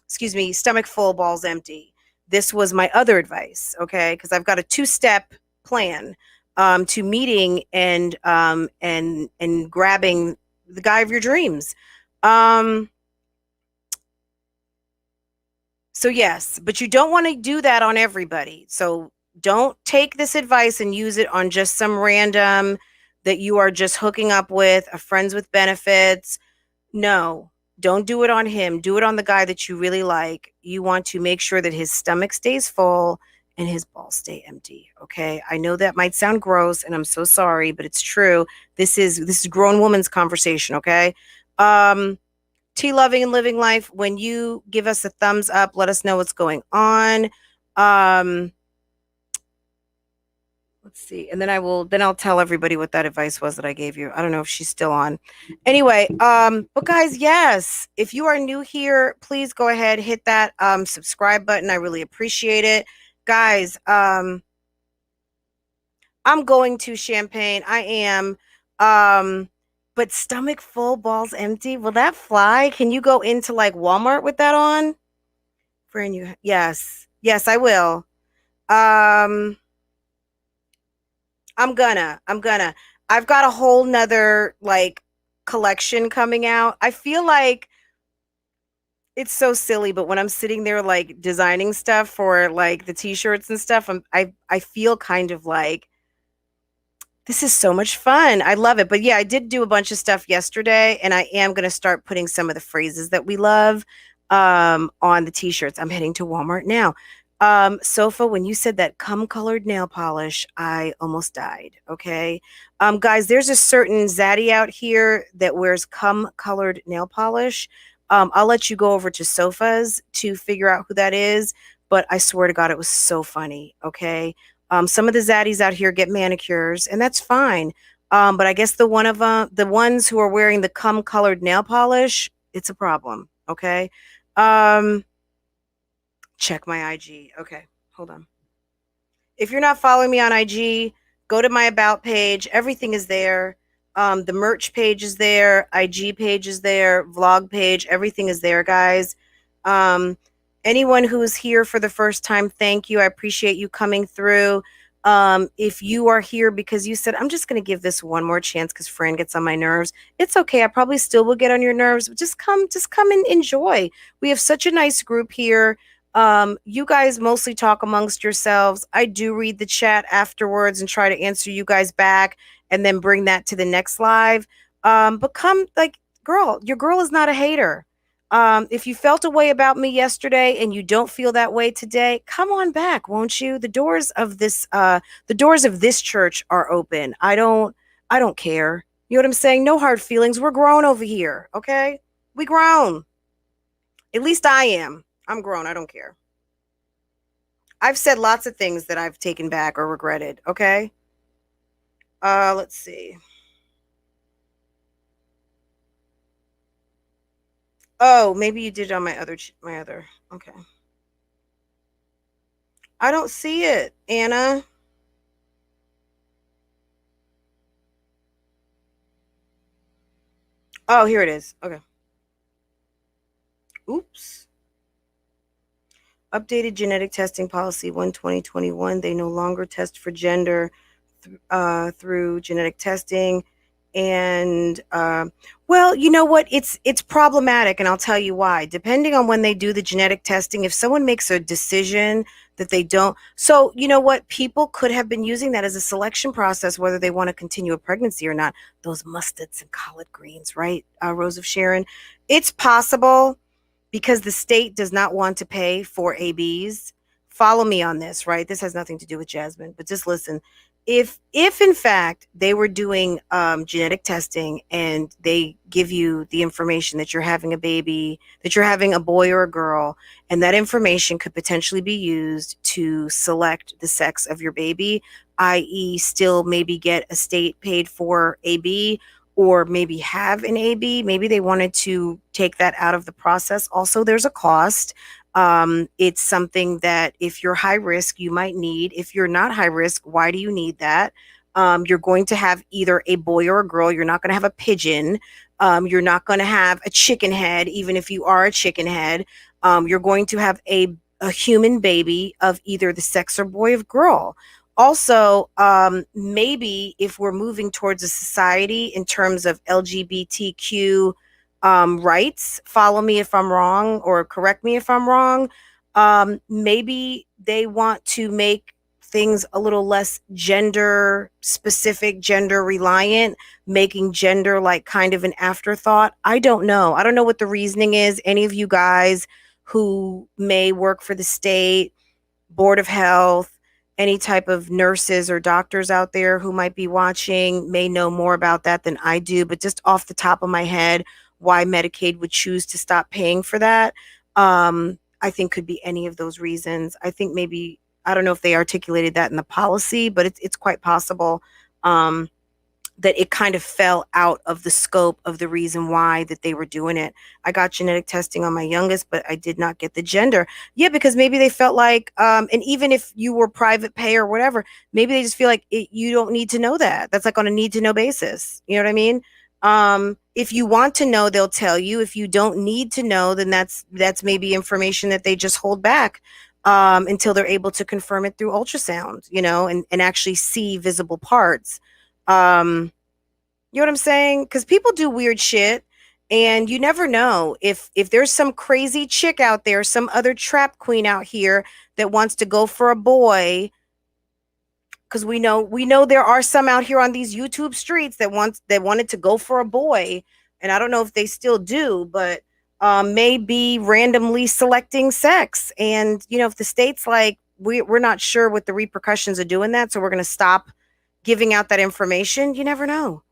stomach full, balls empty. This was my other advice, okay? Because I've got a 2-step plan to meeting and grabbing the guy of your dreams. So yes, but you don't want to do that on everybody. So don't take this advice and use it on just some random that you are just hooking up with, a friends with benefits. No, don't do it on him. Do it on the guy that you really like. You want to make sure that his stomach stays full and his balls stay empty. Okay. I know that might sound gross, and I'm so sorry, but it's true. This is grown woman's conversation. Okay. T Loving and Living Life, when you give us a thumbs up, let us know what's going on. Let's see. And then I'll tell everybody what that advice was that I gave you. I don't know if she's still on. Anyway, but guys, yes, if you are new here, please go ahead, hit that subscribe button. I really appreciate it. Guys, I'm going to Champagne. I am. But stomach full, balls empty. Will that fly? Can you go into like Walmart with that on? Friend, you yes. Yes, I will. I'm gonna. I've got a whole nother like collection coming out. I feel like it's so silly, but when I'm sitting there like designing stuff for like the t-shirts and stuff, I feel kind of like This is so much fun. I love it. But yeah, I did do a bunch of stuff yesterday, and I am going to start putting some of the phrases that we love on the t-shirts. I'm heading to Walmart now. Sofa, when you said that cum colored nail polish, I almost died. Okay. Guys, there's a certain zaddy out here that wears cum colored nail polish. I'll let you go over to Sofas to figure out who that is, but I swear to God, it was so funny. Okay. Some of the zaddies out here get manicures, and that's fine. But I guess the ones who are wearing the cum colored nail polish, it's a problem. Okay. Check my IG. Okay, hold on. If you're not following me on IG, go to my about page. Everything is there. The merch page is there. IG page is there. Vlog page. Everything is there, guys. Anyone who is here for the first time, thank you. I appreciate you coming through. If you are here because you said, I'm just going to give this one more chance because Fran gets on my nerves, it's okay. I probably still will get on your nerves, but just come and enjoy. We have such a nice group here. You guys mostly talk amongst yourselves. I do read the chat afterwards and try to answer you guys back and then bring that to the next live. But come, like, girl, your girl is not a hater. If you felt a way about me yesterday and you don't feel that way today, come on back, won't you? The doors of this church are open. I don't care. You know what I'm saying? No hard feelings. We're grown over here. Okay. We grown. At least I am. I'm grown. I don't care. I've said lots of things that I've taken back or regretted. Okay. Let's see. Oh, maybe you did on my other. Okay. I don't see it, Anna. Oh, here it is. Okay. Oops. Updated genetic testing policy 1/2021. They no longer test for gender through genetic testing. And well, you know what, it's problematic, and I'll tell you why. Depending on when they do the genetic testing, if someone makes a decision that they don't, so you know what, people could have been using that as a selection process, whether they want to continue a pregnancy or not. Those mustards and collard greens, right? Rose of Sharon, it's possible, because the state does not want to pay for ABs. Follow me on this, right? This has nothing to do with Jasmine, but just listen. If in fact they were doing genetic testing and they give you the information that you're having a baby, that you're having a boy or a girl, and that information could potentially be used to select the sex of your baby, i.e. still maybe get a state paid for AB, or maybe have an AB, maybe they wanted to take that out of the process. Also, there's a cost. It's something that if you're high risk, you might need. If you're not high risk, why do you need that? You're going to have either a boy or a girl. You're not going to have a pigeon. You're not going to have a chicken head, even if you are a chicken head. You're going to have a human baby of either the sex or boy or girl. Also, maybe if we're moving towards a society in terms of LGBTQ rights, follow me if I'm wrong or correct me if I'm wrong, maybe they want to make things a little less gender specific, gender reliant, making gender like kind of an afterthought. I don't know. I don't know what the reasoning is. Any of you guys who may work for the state, Board of Health, any type of nurses or doctors out there who might be watching may know more about that than I do, but just off the top of my head, why Medicaid would choose to stop paying for that, I think could be any of those reasons. I think maybe, I don't know if they articulated that in the policy, but it's quite possible that it kind of fell out of the scope of the reason why that they were doing it. I got genetic testing on my youngest, but I did not get the gender. Yeah, because maybe they felt like, and even if you were private pay or whatever, maybe they just feel like you don't need to know that. That's like on a need to know basis. You know what I mean? If you want to know, they'll tell you. If you don't need to know, then that's maybe information that they just hold back until they're able to confirm it through ultrasound, you know, and actually see visible parts. You know what I'm saying? Because people do weird shit, and you never know if there's some crazy chick out there, some other trap queen out here that wants to go for a boy, because we know there are some out here on these YouTube streets that wanted to go for a boy, and I don't know if they still do, but may be randomly selecting sex. And if the state's like, we're not sure what the repercussions of doing that, so we're going to stop giving out that information. You never know.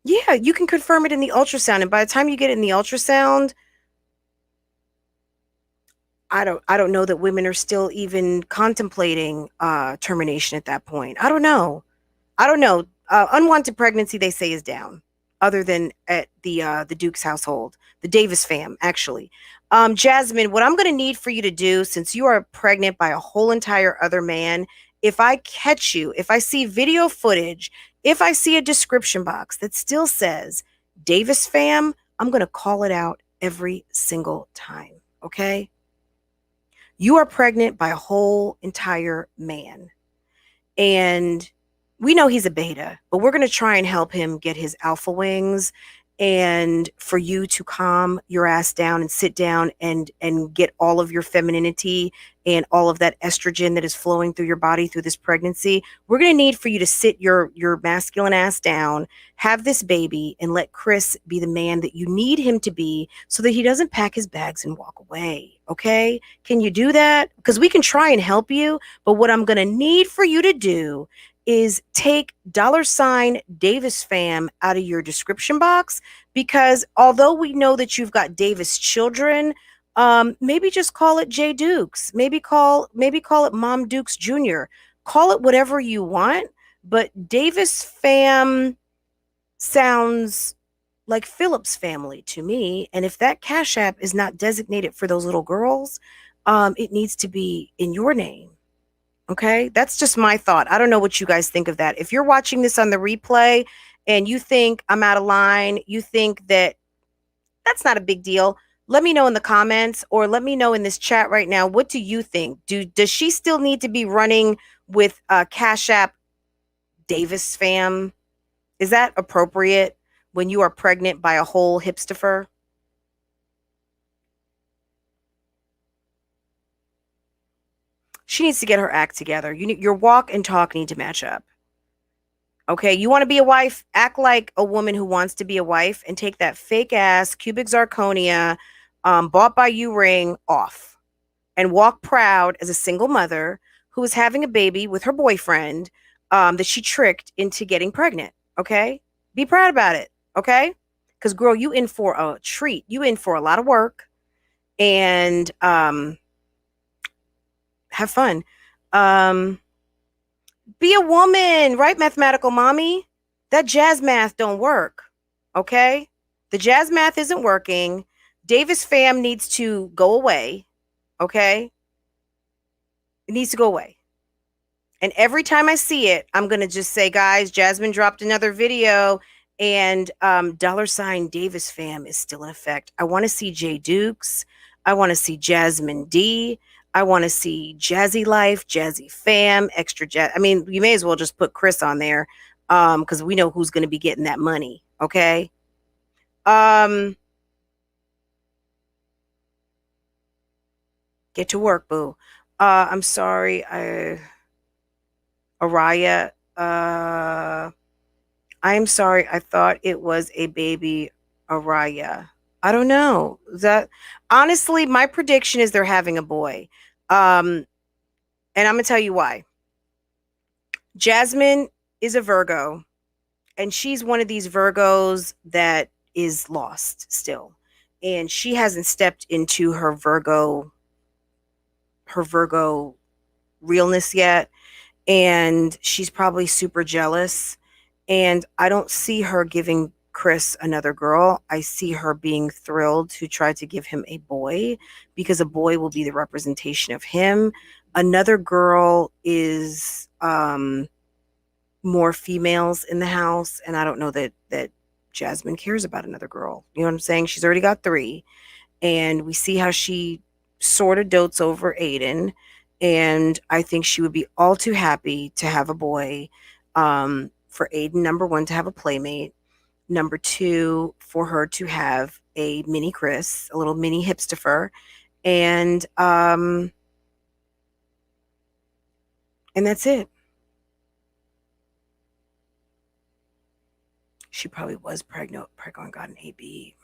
Yeah, you can confirm it in the ultrasound, and by the time you get it in the ultrasound, I don't know that women are still even contemplating termination at that point. I don't know. Unwanted pregnancy, they say, is down, other than at the Duke's household, the Davis fam, actually. Jasmine, what I'm going to need for you to do, since you are pregnant by a whole entire other man, if I catch you, if I see video footage, if I see a description box that still says Davis fam, I'm going to call it out every single time. Okay? You are pregnant by a whole entire man. And we know he's a beta, but we're going to try and help him get his alpha wings, and for you to calm your ass down and sit down and get all of your femininity and all of that estrogen that is flowing through your body through this pregnancy. We're going to need for you to sit your masculine ass down, have this baby, and let Chris be the man that you need him to be, so that he doesn't pack his bags and walk away. Okay? Can you do that? Because we can try and help you, but what I'm going to need for you to do is take $Davis fam out of your description box, because although we know that you've got Davis children, maybe just call it J Dukes, maybe call it Mom Dukes Jr., call it whatever you want, but Davis fam sounds like Phillips family to me. And if that Cash App is not designated for those little girls, it needs to be in your name. Okay, that's just my thought. I don't know what you guys think of that. If you're watching this on the replay and you think I'm out of line, you think that that's not a big deal, let me know in the comments, or let me know in this chat right now. What do you think? Does she still need to be running with Cash App Davis fam? Is that appropriate when you are pregnant by a whole hipster? She needs to get her act together. Your walk and talk need to match up. Okay, you want to be a wife? Act like a woman who wants to be a wife, and take that fake ass cubic zirconia bought by you ring off, and walk proud as a single mother who is having a baby with her boyfriend that she tricked into getting pregnant. Okay, be proud about it. Okay, because girl, you in for a treat. You in for a lot of work, and have fun. Be a woman, right, mathematical mommy? That jazz math don't work, okay? The jazz math isn't working. Davis fam needs to go away, okay? It needs to go away. And every time I see it, I'm going to just say, guys, Jasmine dropped another video, and $Davis fam is still in effect. I want to see J Dukes. I want to see Jasmine D. I want to see JazzyLife, Jazzy Fam, Extra Jazz. I mean, you may as well just put Chris on there, because we know who's going to be getting that money. Okay. Get to work, boo. I'm sorry, Araya. I'm sorry. I thought it was a baby, Araya. I don't know. That honestly, my prediction is they're having a boy. And I'm gonna tell you why. Jasmine is a Virgo, and she's one of these Virgos that is lost still, and she hasn't stepped into her Virgo realness yet, and she's probably super jealous. And I don't see her giving Chris another girl. I see her being thrilled to try to give him a boy, because a boy will be the representation of him. Another girl is more females in the house, and I don't know that Jasmine cares about another girl. You know what I'm saying? She's already got 3, and we see how she sort of dotes over Aiden, and I think she would be all too happy to have a boy, for Aiden, number 1, to have a playmate, number 2, for her to have a mini Chris, a little mini hipster, and And that's it. She probably was pregnant and got an AB.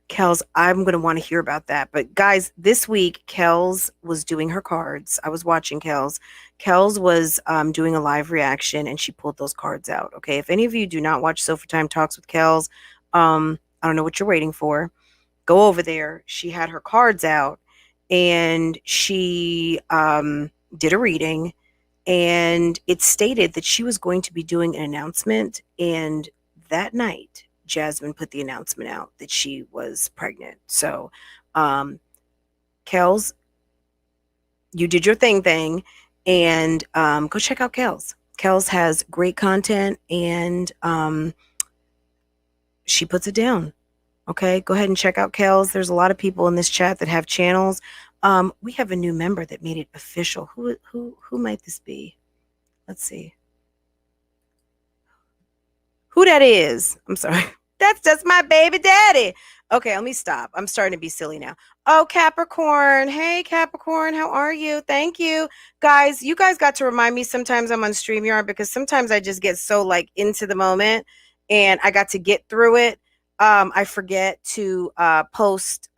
Kels, I'm going to want to hear about that. But guys, this week, Kels was doing her cards. I was watching Kels. Kels was doing a live reaction, and she pulled those cards out. Okay, if any of you do not watch Sofa Time Talks with Kels, I don't know what you're waiting for. Go over there. She had her cards out, and she did a reading, and it stated that she was going to be doing an announcement, and that night, Jasmine put the announcement out that she was pregnant. So, Kels, you did your thing, and go check out Kels. Kels has great content, and she puts it down. Okay, go ahead and check out Kels. There's a lot of people in this chat that have channels. We have a new member that made it official. Who might this be? Let's see. Who that is? I'm sorry. That's just my baby daddy. Okay, let me stop. I'm starting to be silly now. Oh, Capricorn. Hey, Capricorn. How are you? Thank you. Guys, you guys got to remind me sometimes I'm on StreamYard because sometimes I just get so like into the moment and I got to get through it. I forget to post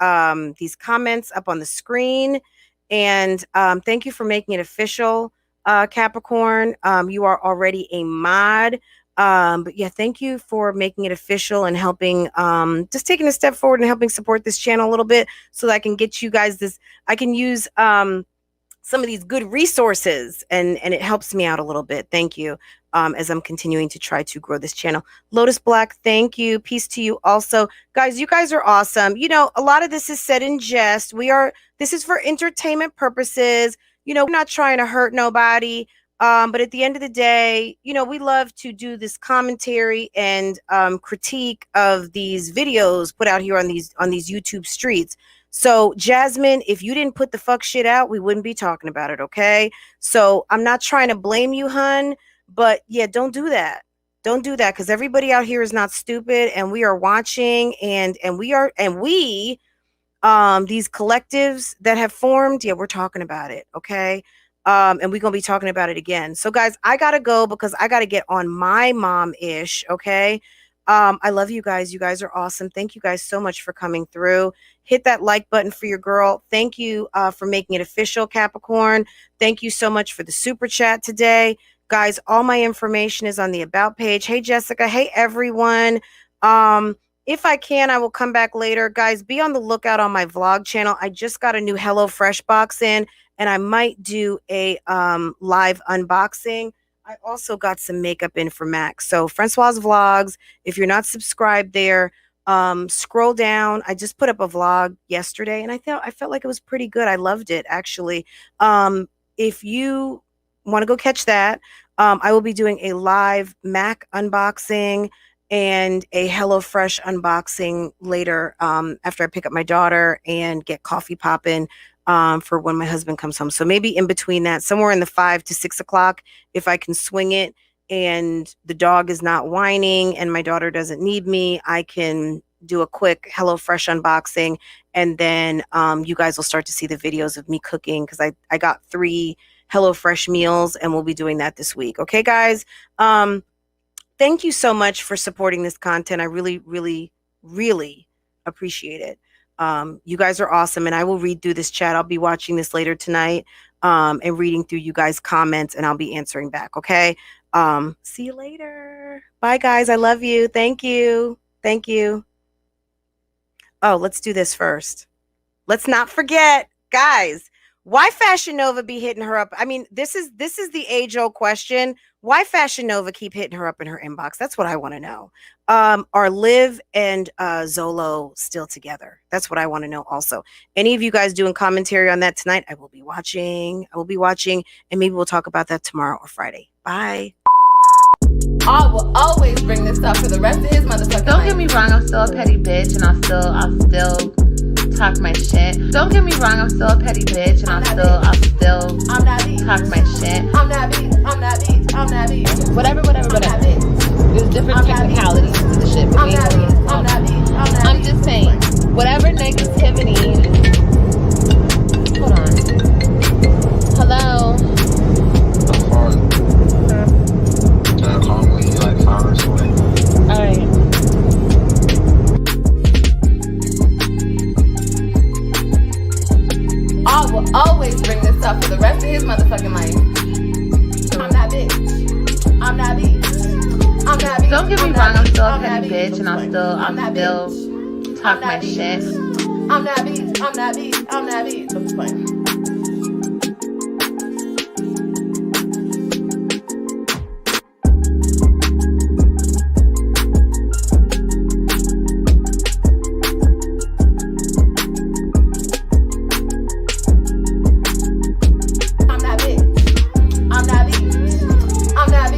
these comments up on the screen. And thank you for making it official, Capricorn. You are already a mod. But yeah, thank you for making it official and helping, just taking a step forward and helping support this channel a little bit so that I can get you guys this, I can use, some of these good resources and it helps me out a little bit. Thank you. As I'm continuing to try to grow this channel. Lotus Black, thank you. Peace to you also. Guys, you guys are awesome. You know, a lot of this is said in jest. This is for entertainment purposes. You know, we're not trying to hurt nobody. But at the end of the day, you know, we love to do this commentary and critique of these videos put out here on these YouTube streets. So Jasmine, if you didn't put the fuck shit out, we wouldn't be talking about it, okay? So I'm not trying to blame you, hun, but yeah, don't do that. Don't do that because everybody out here is not stupid, and we are watching, and we these collectives that have formed, yeah, we're talking about it, okay? And we're gonna be talking about it again. So guys, I gotta go because I gotta get on my mom-ish, okay? I love you guys. You guys are awesome. Thank you guys so much for coming through. Hit that like button for your girl. Thank you for making it official, Capricorn. Thank you so much for the super chat today. Guys, all my information is on the about page. Hey, Jessica. Hey, everyone. If I can, I will come back later. Guys, be on the lookout on my vlog channel. I just got a new HelloFresh box in, and I might do a live unboxing. I also got some makeup in for Max. So Francois Vlogs, if you're not subscribed there, scroll down. I just put up a vlog yesterday, and I felt like it was pretty good. I loved it, actually. If you want to go catch that, I will be doing a live Mac unboxing and a HelloFresh unboxing later after I pick up my daughter and get coffee popping for when my husband comes home. So maybe in between that, somewhere in the 5 to 6 o'clock, if I can swing it and the dog is not whining and my daughter doesn't need me, I can do a quick HelloFresh unboxing. And then you guys will start to see the videos of me cooking because I got 3 HelloFresh meals and we'll be doing that this week. Okay, guys? Thank you so much for supporting this content. I really, really, really appreciate it. You guys are awesome, and I will read through this chat. I'll be watching this later tonight and reading through you guys' comments, and I'll be answering back, okay? See you later. Bye, guys. I love you. Thank you. Thank you. Oh, let's do this first. Let's not forget, guys, why Fashion Nova be hitting her up? I mean, this is the age-old question. Why Fashion Nova keep hitting her up in her inbox? That's what I want to know. Are Liv and Zolo still together? That's what I want to know also. Any of you guys doing commentary on that tonight? I will be watching. And maybe we'll talk about that tomorrow or Friday. Bye. I will always bring this up for the rest of his motherfucking Don't get me wrong, I'm still a petty bitch, and I'll still talk my shit. Don't get me wrong, I'm still a petty bitch, and I'll still talk my shit. I'm that bitch. Whatever. There's different technicalities to the shit. I'm that bitch. I'm just saying, whatever negativity. Hold on. Hello. will always bring this up for the rest of his motherfucking life. I'm that bitch. I'm that bitch. I'm that bitch. Don't get me wrong, I'm still a petty bitch, and I'll still talk my shit. I'm that bitch. I'm that bitch. I'm that bitch. I'm just playing.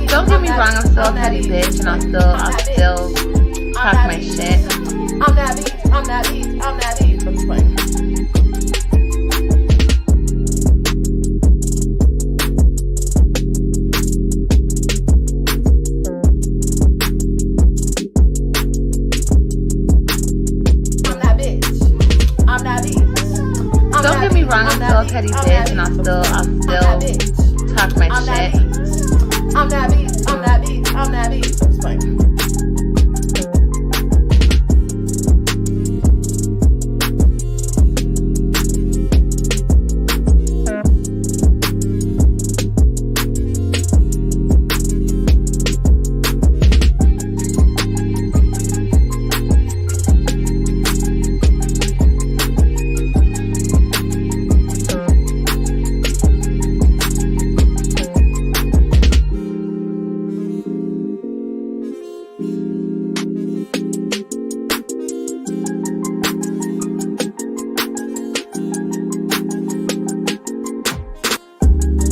Don't get me wrong, I'm still a petty bitch, and I'll still talk my shit. I'm that bitch. I'm that bitch. I'm that bitch. I'm just playing. Don't get me wrong, I'm still a petty bitch, and I'll still talk my shit. I'm that bitch. I'm that bitch. I'm that bitch. I'm just playing.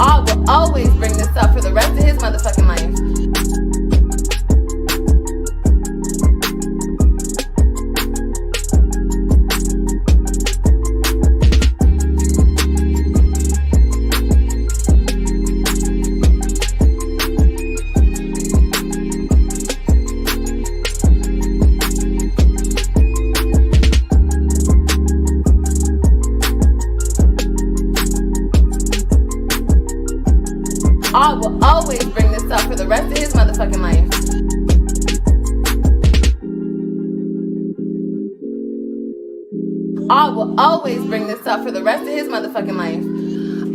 I will always bring this up for the rest of his motherfucking life. I will always bring this up for the rest of his motherfucking life. I will always bring this up for the rest of his motherfucking life.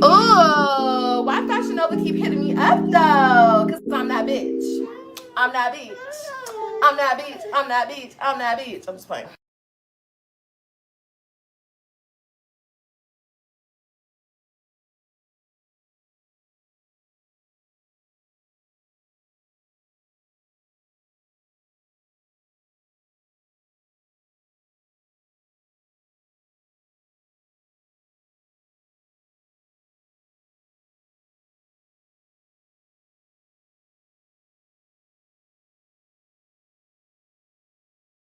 Ooh, why Fashion Nova keep hitting me up though? Cause I'm that bitch. I'm that bitch. I'm that bitch. I'm that bitch. I'm that bitch. I'm just playing.